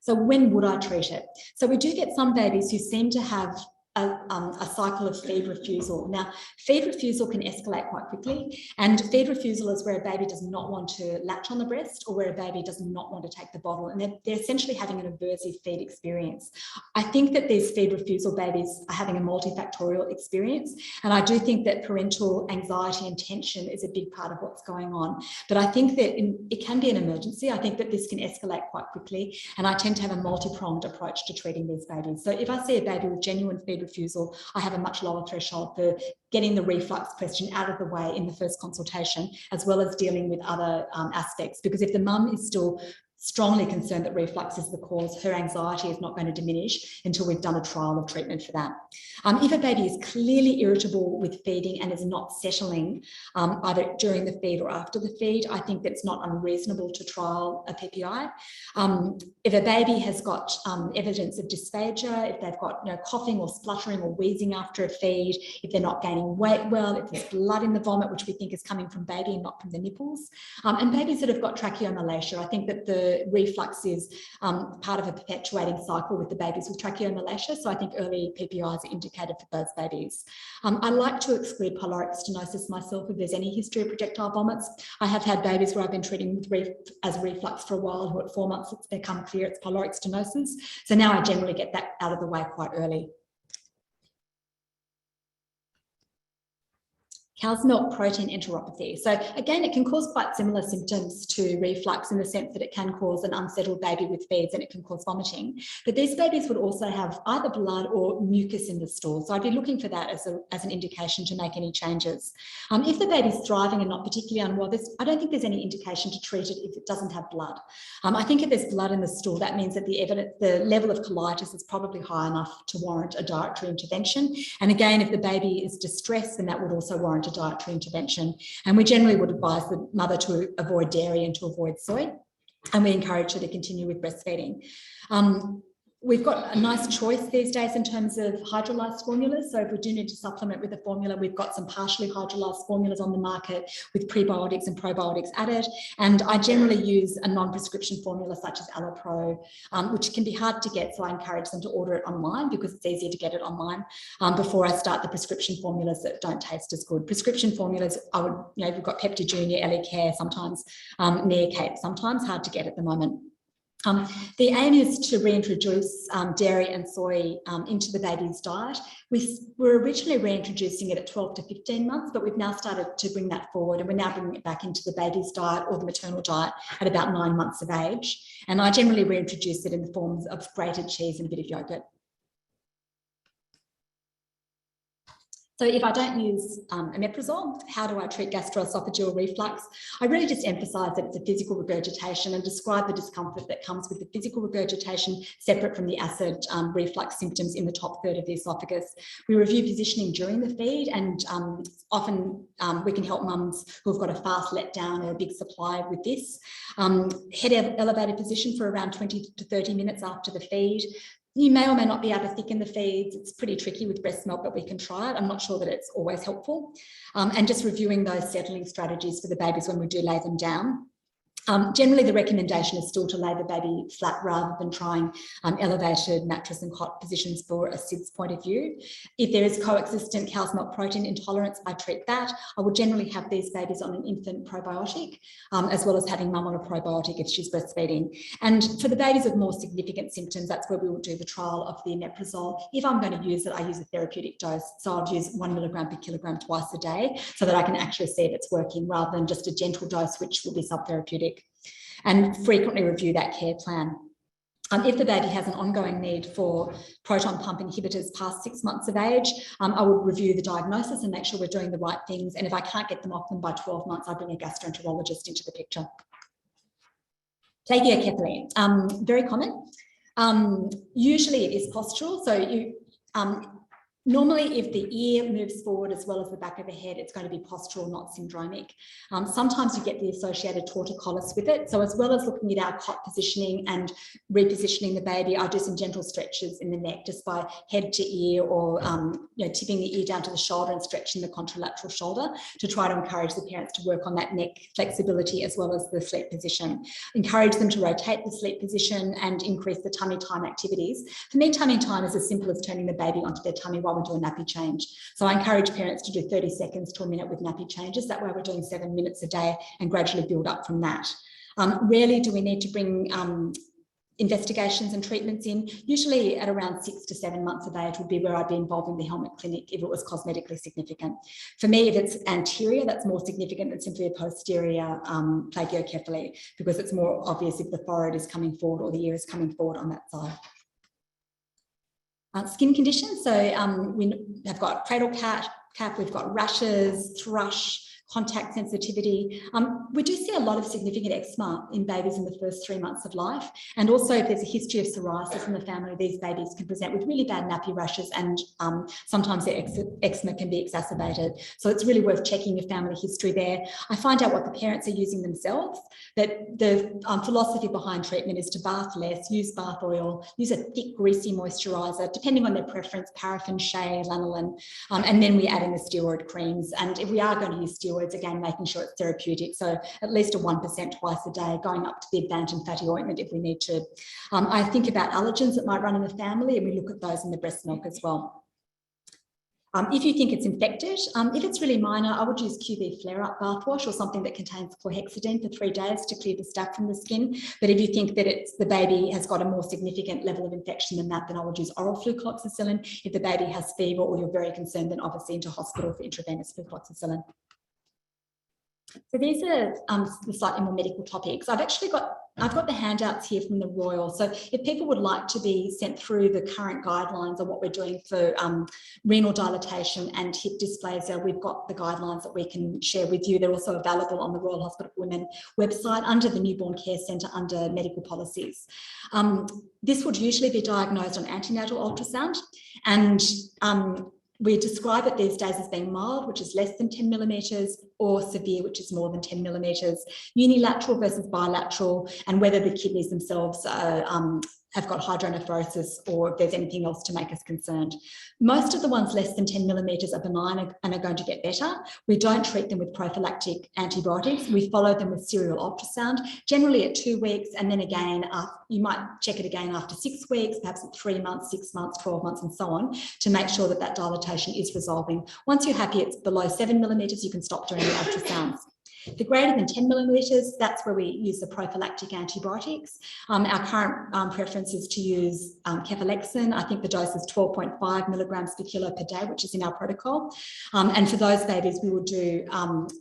So when would I treat it? So we do get some babies who seem to have a cycle of feed refusal. Now, feed refusal can escalate quite quickly, and feed refusal is where a baby does not want to latch on the breast, or where a baby does not want to take the bottle, and they're essentially having an aversive feed experience. I think that these feed refusal babies are having a multifactorial experience, and I do think that parental anxiety and tension is a big part of what's going on. But I think that it can be an emergency. I think that this can escalate quite quickly, and I tend to have a multi-pronged approach to treating these babies. So if I see a baby with genuine feed refusal, I have a much lower threshold for getting the reflux question out of the way in the first consultation, as well as dealing with other aspects. Because if the mum is still strongly concerned that reflux is the cause, her anxiety is not going to diminish until we've done a trial of treatment for that. If a baby is clearly irritable with feeding and is not settling either during the feed or after the feed, I think that it's not unreasonable to trial a PPI. If a baby has got evidence of dysphagia, if they've got coughing or spluttering or wheezing after a feed, if they're not gaining weight well, if there's blood in the vomit, which we think is coming from baby and not from the nipples, and babies that have got tracheomalacia, I think that the reflux is part of a perpetuating cycle with the babies with tracheomalacia. So I think early PPIs are indicated for those babies. I like to exclude pyloric stenosis myself if there's any history of projectile vomits. I have had babies where I've been treating as reflux for a while, who at 4 months it's become clear it's pyloric stenosis. So now I generally get that out of the way quite early. cow's milk protein enteropathy. So again, it can cause quite similar symptoms to reflux in the sense that it can cause an unsettled baby with feeds and it can cause vomiting. But these babies would also have either blood or mucus in the stool. So I'd be looking for that as an indication to make any changes. If the baby's thriving and not particularly unwell, I don't think there's any indication to treat it if it doesn't have blood. I think if there's blood in the stool, that means that the level of colitis is probably high enough to warrant a dietary intervention. And again, if the baby is distressed, then that would also warrant a dietary intervention. And we generally would advise the mother to avoid dairy and to avoid soy. And we encourage her to continue with breastfeeding. We've got a nice choice these days in terms of hydrolyzed formulas. So if we do need to supplement with a formula, we've got some partially hydrolyzed formulas on the market with prebiotics and probiotics added. And I generally use a non-prescription formula such as Allopro, which can be hard to get. So I encourage them to order it online because it's easier to get it online before I start the prescription formulas that don't taste as good. Prescription formulas, we've got Pepta Junior, Ellie Care, sometimes Neocate, sometimes hard to get at the moment. The aim is to reintroduce dairy and soy into the baby's diet. We were originally reintroducing it at 12 to 15 months, but we've now started to bring that forward and we're now bringing it back into the baby's diet or the maternal diet at about 9 months of age. And I generally reintroduce it in the forms of grated cheese and a bit of yogurt. So if I don't use omeprazole, how do I treat gastroesophageal reflux? I really just emphasise that it's a physical regurgitation and describe the discomfort that comes with the physical regurgitation separate from the acid reflux symptoms in the top third of the esophagus. We review positioning during the feed and often we can help mums who've got a fast letdown or a big supply with this. Head elevated position for around 20 to 30 minutes after the feed. You may or may not be able to thicken the feeds. It's pretty tricky with breast milk, but we can try it. I'm not sure that it's always helpful. And just reviewing those settling strategies for the babies when we do lay them down. Generally, the recommendation is still to lay the baby flat rather than trying elevated mattress and cot positions for a SIDS point of view. If there is coexistent cow's milk protein intolerance, I treat that. I would generally have these babies on an infant probiotic, as well as having mum on a probiotic if she's breastfeeding. And for the babies with more significant symptoms, that's where we will do the trial of the omeprazole. If I'm going to use it, I use a therapeutic dose. So I'll use 1 milligram per kilogram twice a day so that I can actually see if it's working rather than just a gentle dose, which will be subtherapeutic. And frequently review that care plan. If the baby has an ongoing need for proton pump inhibitors past 6 months of age, I would review the diagnosis and make sure we're doing the right things. And if I can't get them off them by 12 months, I bring a gastroenterologist into the picture. Plagiocephaly, very common. Usually it is postural. So normally, if the ear moves forward as well as the back of the head, it's going to be postural, not syndromic. Sometimes you get the associated torticollis with it. So as well as looking at our cot positioning and repositioning the baby, I do some gentle stretches in the neck just by head to ear or tipping the ear down to the shoulder and stretching the contralateral shoulder to try to encourage the parents to work on that neck flexibility as well as the sleep position. Encourage them to rotate the sleep position and increase the tummy time activities. For me, tummy time is as simple as turning the baby onto their tummy while we do a nappy change. So I encourage parents to do 30 seconds to a minute with nappy changes. That way we're doing 7 minutes a day and gradually build up from that. Rarely do we need to bring investigations and treatments in. Usually at around 6 to 7 months of age would be where I'd be involved in the helmet clinic if it was cosmetically significant. For me, if it's anterior, that's more significant than simply a posterior plagiocephaly because it's more obvious if the forehead is coming forward or the ear is coming forward on that side. Skin conditions, so we have got cradle cap, we've got rashes, thrush, contact sensitivity. We do see a lot of significant eczema in babies in the first 3 months of life. And also if there's a history of psoriasis in the family, these babies can present with really bad nappy rashes and sometimes their eczema can be exacerbated. So it's really worth checking your family history there. I find out what the parents are using themselves, but the philosophy behind treatment is to bath less, use bath oil, use a thick, greasy moisturiser, depending on their preference, paraffin, shea, lanolin, and then we add in the steroid creams. And if we are going to use steroids, again, making sure it's therapeutic. So at least a 1% twice a day, going up to the Advantage fatty ointment if we need to. I think about allergens that might run in the family and we look at those in the breast milk as well. If you think it's infected, if it's really minor, I would use QV flare-up bathwash or something that contains chlorhexidine for 3 days to clear the staph from the skin. But if you think that the baby has got a more significant level of infection than that, then I would use oral flucloxacillin. If the baby has fever or you're very concerned, then obviously into hospital for intravenous flucloxacillin. So these are the slightly more medical topics. I've got the handouts here from the Royal. So if people would like to be sent through the current guidelines on what we're doing for renal dilatation and hip dysplasia, we've got the guidelines that we can share with you. They're also available on the Royal Hospital for Women website under the Newborn Care Centre under medical policies. This would usually be diagnosed on antenatal ultrasound, and we describe it these days as being mild, which is less than 10 millimetres, or severe, which is more than 10 millimetres, unilateral versus bilateral, and whether the kidneys themselves have got hydronephrosis or if there's anything else to make us concerned. Most of the ones less than 10 millimetres are benign and are going to get better. We don't treat them with prophylactic antibiotics. We follow them with serial ultrasound, generally at 2 weeks, and then again, you might check it again after 6 weeks, perhaps at 3 months, 6 months, 12 months, and so on, to make sure that that dilatation is resolving. Once you're happy it's below 7 millimetres, you can stop doing the ultrasounds. The greater than 10 millimetres, that's where we use the prophylactic antibiotics. Our current preference is to use cefalexin. I think the dose is 12.5 milligrams per kilo per day, which is in our protocol. And for those babies, we will do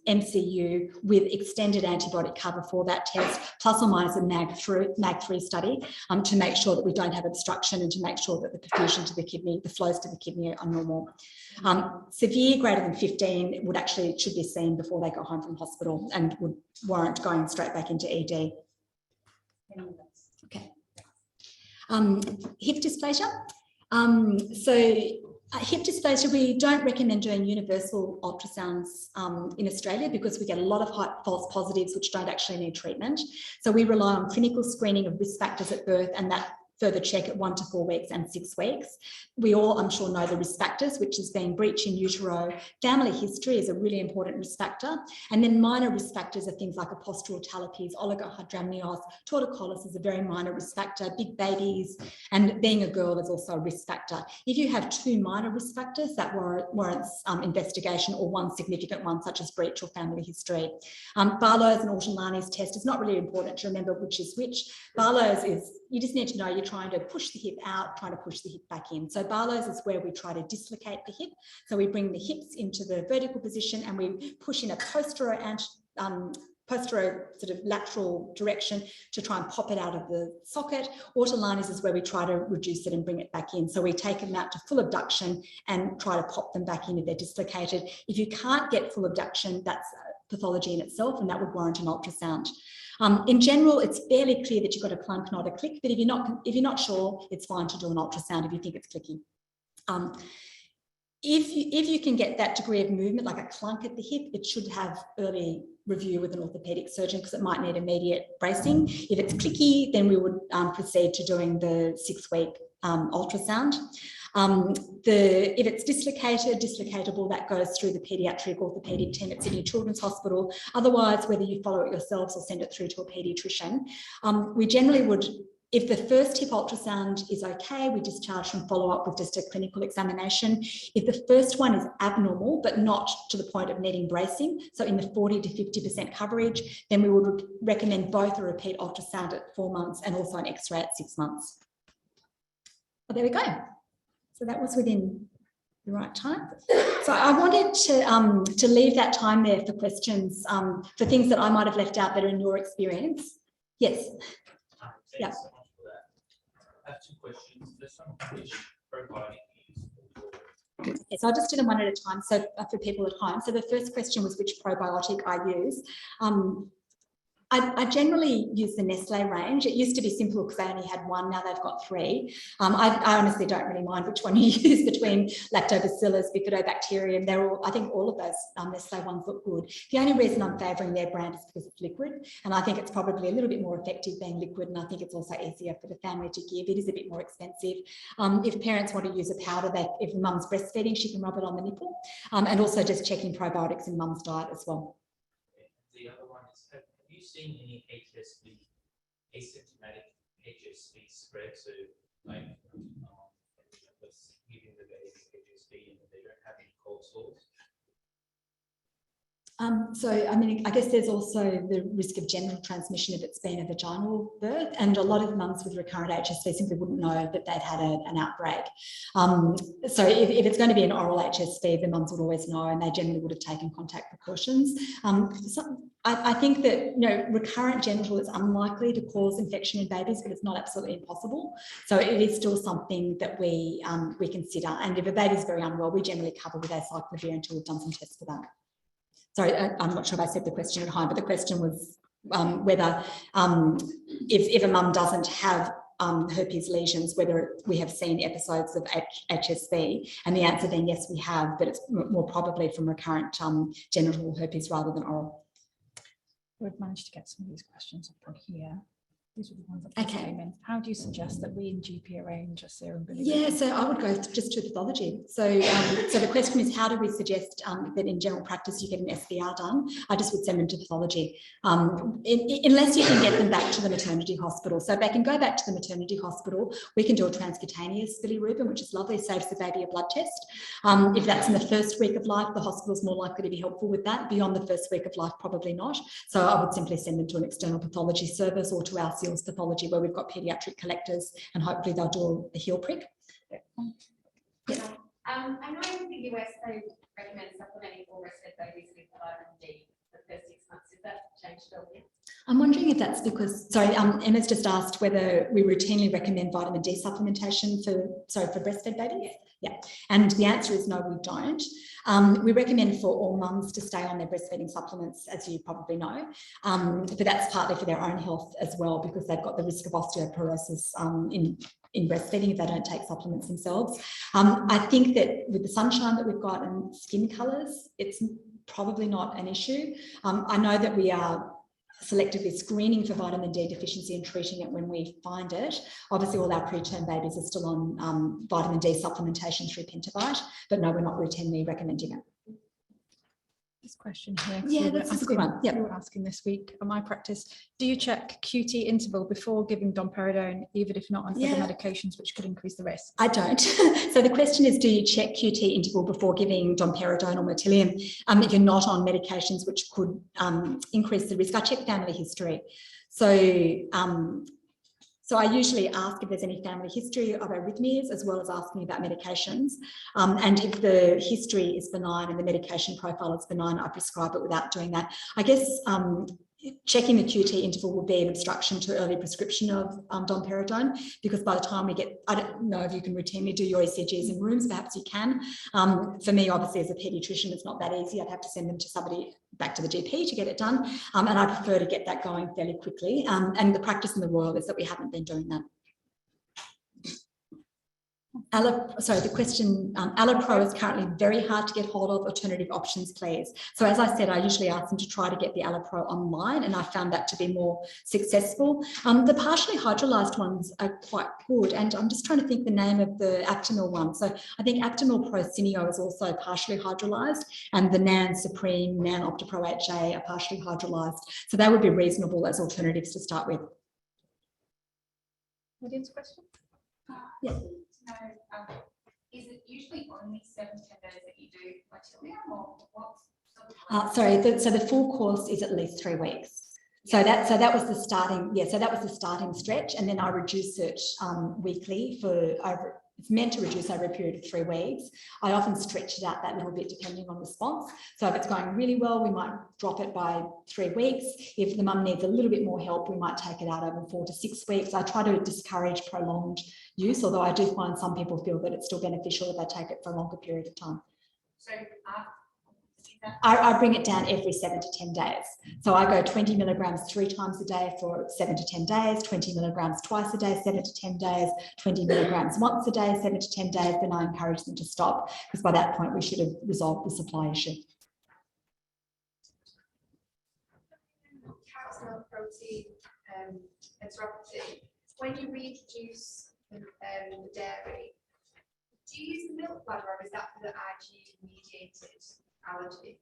MCU with extended antibiotic cover for that test, plus or minus a MAG3 study, to make sure that we don't have obstruction and to make sure that the perfusion to the kidney, the flows to the kidney are normal. Severe greater than 15 should be seen before they go home from hospital and would warrant going straight back into ED. Okay. Hip dysplasia. Hip dysplasia, we don't recommend doing universal ultrasounds in Australia because we get a lot of false positives which don't actually need treatment. So we rely on clinical screening of risk factors at birth, and that further check at 1 to 4 weeks and 6 weeks. We all, I'm sure, know the risk factors, which is being breech in utero. Family history is a really important risk factor. And then minor risk factors are things like a postural talipes, oligohydramnios, torticollis is a very minor risk factor, big babies, and being a girl is also a risk factor. If you have 2 minor risk factors, that warrants investigation, or 1 significant one, such as breech or family history. Barlow's and Ortolani's test is not really important to remember which is which. Barlow's is, you just need to know you're trying to push the hip out, trying to push the hip back in. So Barlow's is where we try to dislocate the hip. So we bring the hips into the vertical position and we push in a posterior sort of lateral direction to try and pop it out of the socket. Ortolani's is where we try to reduce it and bring it back in. So we take them out to full abduction and try to pop them back in if they're dislocated. If you can't get full abduction, that's pathology in itself, and that would warrant an ultrasound. In general, it's fairly clear that you've got a clunk, not a click, but if you're not sure, it's fine to do an ultrasound if you think it's clicky. If you can get that degree of movement, like a clunk at the hip, it should have early review with an orthopaedic surgeon because it might need immediate bracing. If it's clicky, then we would proceed to doing the 6-week ultrasound. If it's dislocatable, that goes through the paediatric orthopaedic team at Sydney Children's Hospital. Otherwise, whether you follow it yourselves or send it through to a paediatrician, we generally would, if the first hip ultrasound is okay, we discharge and follow up with just a clinical examination. If the first one is abnormal, but not to the point of needing bracing, so in the 40 to 50% coverage, then we would recommend both a repeat ultrasound at 4 months and also an X-ray at 6 months. Well, there we go. So that was within the right time. So I wanted to leave that time there for questions, for things that I might have left out that are in your experience. Yes. Thank you so much for that. I have 2 questions. There's some which probiotic use. Okay, so I'll just do them one at a time. So for people at home. So the first question was which probiotic I use. I generally use the Nestle range. It used to be simple because they only had 1, now they've got 3. I honestly don't really mind which one you use between Lactobacillus, Bifidobacterium. They're all, I think all of those Nestle ones look good. The only reason I'm favouring their brand is because it's liquid, and I think it's probably a little bit more effective being liquid, and I think it's also easier for the family to give. It is a bit more expensive. If parents want to use a powder, if mum's breastfeeding, she can rub it on the nipple, and also just checking probiotics in mum's diet as well. The other one is, have you seen any HSV, asymptomatic HSV spread? So like giving the baby HSV and they don't have any So, I mean, I guess there's also the risk of genital transmission if it's been a vaginal birth, and a lot of mums with recurrent HSV simply wouldn't know that they'd had an outbreak. So if it's going to be an oral HSV, the mums would always know, and they generally would have taken contact precautions. I think that, you know, recurrent genital is unlikely to cause infection in babies, but it's not absolutely impossible. So it is still something that we consider. And if a baby's very unwell, we generally cover with acyclovir until we've done some tests for that. Sorry, I'm not sure if I said the question at home, but the question was whether if a mum doesn't have herpes lesions, whether we have seen episodes of HSV, and the answer then yes, we have, but it's more probably from recurrent genital herpes rather than oral. We've managed to get some of these questions up on here. These are the ones that Okay. came in. How do you suggest that we in GP arrange a serum bilirubin? Yeah, so I would go just to pathology. So, so the question is, how do we suggest that in general practice you get an SVR done? I just would send them to pathology, unless you can get them back to the maternity hospital. So if they can go back to the maternity hospital, we can do a transcutaneous bilirubin, which is lovely, saves the baby a blood test. If that's in the first week of life, the hospital is more likely to be helpful with that. Beyond the first week of life, probably not. So I would simply send them to an external pathology service or to our SEALS pathology, where we've got paediatric collectors, and hopefully they'll do a heel prick. I know in the US they recommend supplementing all breastfed babies with vitamin D for the first 6 months. Is that changed at all? I'm wondering if that's because, sorry, Emma's just asked whether we routinely recommend vitamin D supplementation for breastfed babies. Yeah, and the answer is no, we don't. We recommend for all mums to stay on their breastfeeding supplements, as you probably know, but that's partly for their own health as well, because they've got the risk of osteoporosis in breastfeeding if they don't take supplements themselves. I think that with the sunshine that we've got and skin colours, it's probably not an issue. I know that we are selectively screening for vitamin D deficiency and treating it when we find it. Obviously, all our preterm babies are still on vitamin D supplementation through Pentavite, but no, we're not routinely recommending it. This question here. Yeah, that's a good one. We were asking this week at my practice, do you check QT interval before giving domperidone, even if not on other medications which could increase the risk? I don't. So the question is, do you check QT interval before giving domperidone or motilium if you're not on medications which could increase the risk? I check family history. So I usually ask if there's any family history of arrhythmias, as well as asking about medications. And if the history is benign and the medication profile is benign, I prescribe it without doing that. I guess checking the QT interval would be an obstruction to early prescription of domperidone, because by the time we get, I don't know if you can routinely do your ECGs in rooms, perhaps you can. For me, obviously, as a paediatrician, it's not that easy. I'd have to send them to somebody back to the GP to get it done. And I prefer to get that going fairly quickly. And the practice in the Royal is that we haven't been doing that. The question, Allopro is currently very hard to get hold of. Alternative options, please. So as I said, I usually ask them to try to get the Allopro online, and I found that to be more successful. The partially hydrolyzed ones are quite good, and I'm just trying to think the name of the Aptamil one. So I think Aptamil Pro Cineo is also partially hydrolyzed, and the Nan Supreme, Nan Optipro HA are partially hydrolyzed. So they would be reasonable as alternatives to start with. Audience question? Yeah. Is it usually only 7 to 10 days that you do motilium, or what? So the full course is at least 3 weeks. So that was the starting. Yeah, so that was the starting stretch, and then I reduce it weekly for over. It's meant to reduce over a period of 3 weeks. I often stretch it out that little bit depending on response. So if it's going really well, we might drop it by 3 weeks. If the mum needs a little bit more help, we might take it out over 4 to 6 weeks. I try to discourage prolonged use, although I do find some people feel that it's still beneficial if they take it for a longer period of time. So I bring it down every 7 to 10 days. So I go 20 milligrams 3 times a day for 7 to 10 days, 20 milligrams twice a day, 7 to 10 days, 20 milligrams once a day, 7 to 10 days. Then I encourage them to stop, because by that point we should have resolved the supply issue. Calcium protein enteropathy. When you reintroduce the dairy, do you use the milk bladder, or is that for the IG mediated allergy?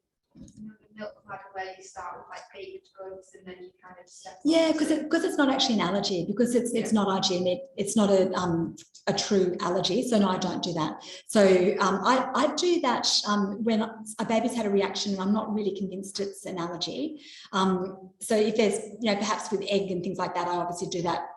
milk like where you start with like baked goods and then you kind of step. Yeah, because it's not actually an allergy, because it's not IgM, it's not a true allergy. So no, I don't do that. So I do that when a baby's had a reaction and I'm not really convinced it's an allergy. So if there's, perhaps with egg and things like that, I obviously do that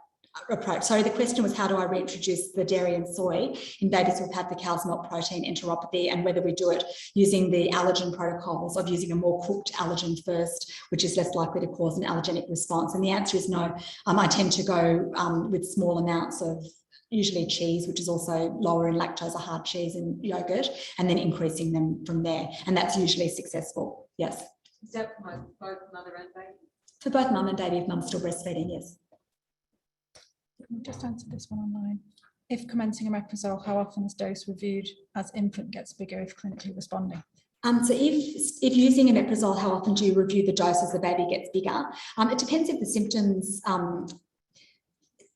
approach. Sorry, the question was how do I reintroduce the dairy and soy in babies who've had the cow's milk protein enteropathy, and whether we do it using the allergen protocols of using a more cooked allergen first, which is less likely to cause an allergenic response. And the answer is no. I tend to go with small amounts of usually cheese, which is also lower in lactose, a hard cheese and yogurt, and then increasing them from there. And that's usually successful. Yes. Is that for both mother and baby? For both mum and baby, if mum's still breastfeeding, yes. Just answer this one online. If commencing omeprazole, how often is dose reviewed as infant gets bigger if clinically responding? So if using omeprazole, how often do you review the dose as the baby gets bigger? It depends if the symptoms,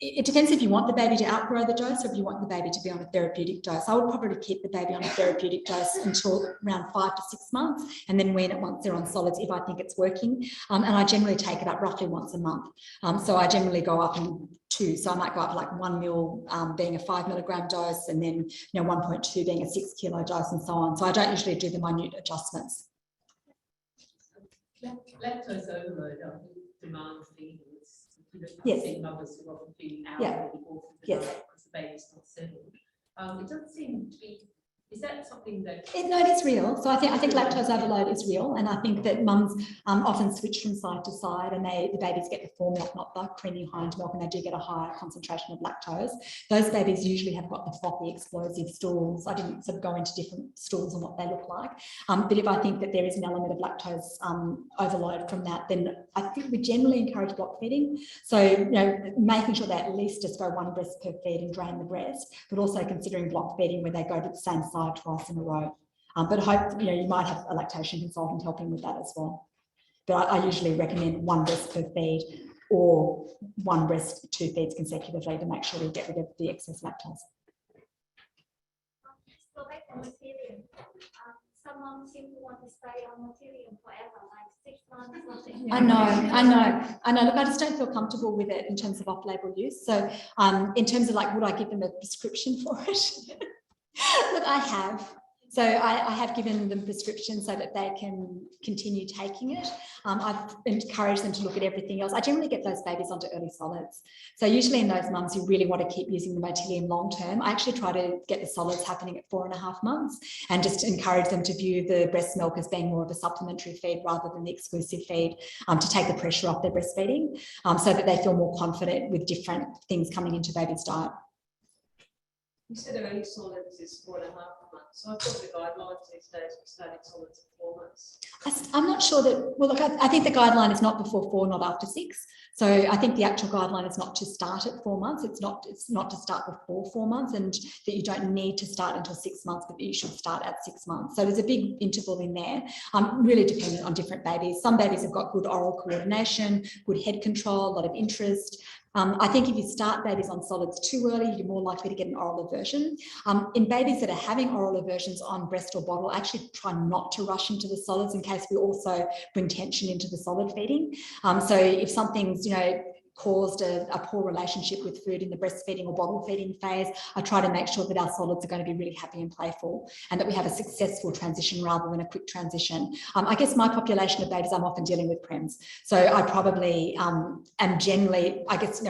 it depends if you want the baby to outgrow the dose or if you want the baby to be on a therapeutic dose. I would probably keep the baby on a therapeutic dose until around 5 to 6 months, and then wean it once they're on solids if I think it's working. And I generally take it up roughly once a month. So I generally go up in 2. So I might go up like 1 mil being a 5 milligram dose, and then 1.2 being a 6 kilo dose, and so on. So I don't usually do the minute adjustments. Lactose overload demands feeding. Yes. Mothers who often feeding out Yeah. before Yes. because the baby's not settled. It doesn't seem to be. Is that something that? No, it is real. So I think lactose overload is real, and I think that mums often switch from side to side, and the babies get the fore milk, not the creamy hind milk, and they do get a higher concentration of lactose. Those babies usually have got the floppy, explosive stools. I didn't sort of go into different stools and what they look like, but if I think that there is an element of lactose overload from that, then I think we generally encourage block feeding. So making sure they at least just go 1 breast per feed and drain the breast, but also considering block feeding where they go to the same side twice in a row. But hope you might have a lactation consultant helping with that as well. But I usually recommend 1 breast per feed or 1 breast 2 feeds consecutively to make sure we get rid of the excess lactose. So back on Naturium, some moms seem to want to stay on Naturium forever, like 6 months or something. I know. Look, I just don't feel comfortable with it in terms of off-label use. So in terms of like, would I give them a prescription for it? Look, I have. So I have given them prescriptions so that they can continue taking it. I've encouraged them to look at everything else. I generally get those babies onto early solids. So usually in those mums who really want to keep using the Motilium long term, I actually try to get the solids happening at 4.5 months and just encourage them to view the breast milk as being more of a supplementary feed rather than the exclusive feed, to take the pressure off their breastfeeding, so that they feel more confident with different things coming into baby's diet. You said early solids is 4.5 months. So I thought the guidelines these days were starting solids at 4 months. I'm not sure that, well, look, I think the guideline is not before 4, not after 6. So I think the actual guideline is not to start at 4 months. It's not to start before 4 months, and that you don't need to start until 6 months, but that you should start at 6 months. So there's a big interval in there, really dependent on different babies. Some babies have got good oral coordination, good head control, a lot of interest. I think if you start babies on solids too early, you're more likely to get an oral aversion. In babies that are having oral aversions on breast or bottle, I actually try not to rush into the solids in case we also bring tension into the solid feeding. So if something's, caused a poor relationship with food in the breastfeeding or bottle feeding phase, I try to make sure that our solids are going to be really happy and playful, and that we have a successful transition rather than a quick transition. I guess my population of babies, I'm often dealing with prems. So I probably am generally, I guess,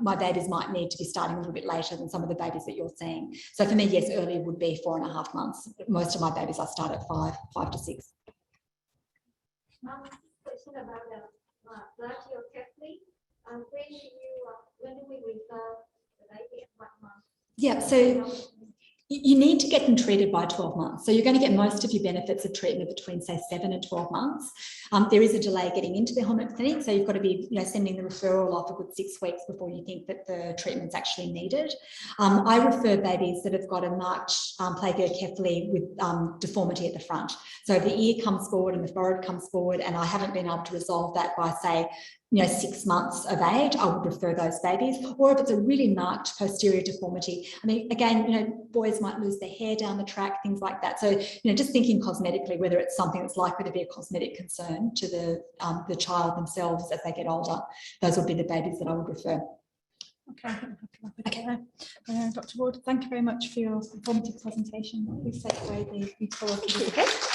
my babies might need to be starting a little bit later than some of the babies that you're seeing. So for me, yes, earlier would be 4.5 months. Most of my babies I start at 5 to 6. Question about the brachycephaly. When do we refer the baby at what month? Yeah, so you need to get them treated by 12 months. So you're going to get most of your benefits of treatment between, say, 7 and 12 months. There is a delay getting into the hormone clinic, so you've got to be, sending the referral off a good 6 weeks before you think that the treatment's actually needed. I refer babies that have got a marked plagiocephaly with deformity at the front. So the ear comes forward and the forehead comes forward, and I haven't been able to resolve that by, say, 6 months of age, I would refer those babies. Or if it's a really marked posterior deformity, I mean, again, boys might lose their hair down the track, things like that. So, just thinking cosmetically, whether it's something that's likely to be a cosmetic concern to the child themselves as they get older, those would be the babies that I would refer. Okay, okay. Dr. Ward, thank you very much for your informative presentation. Please take away the report.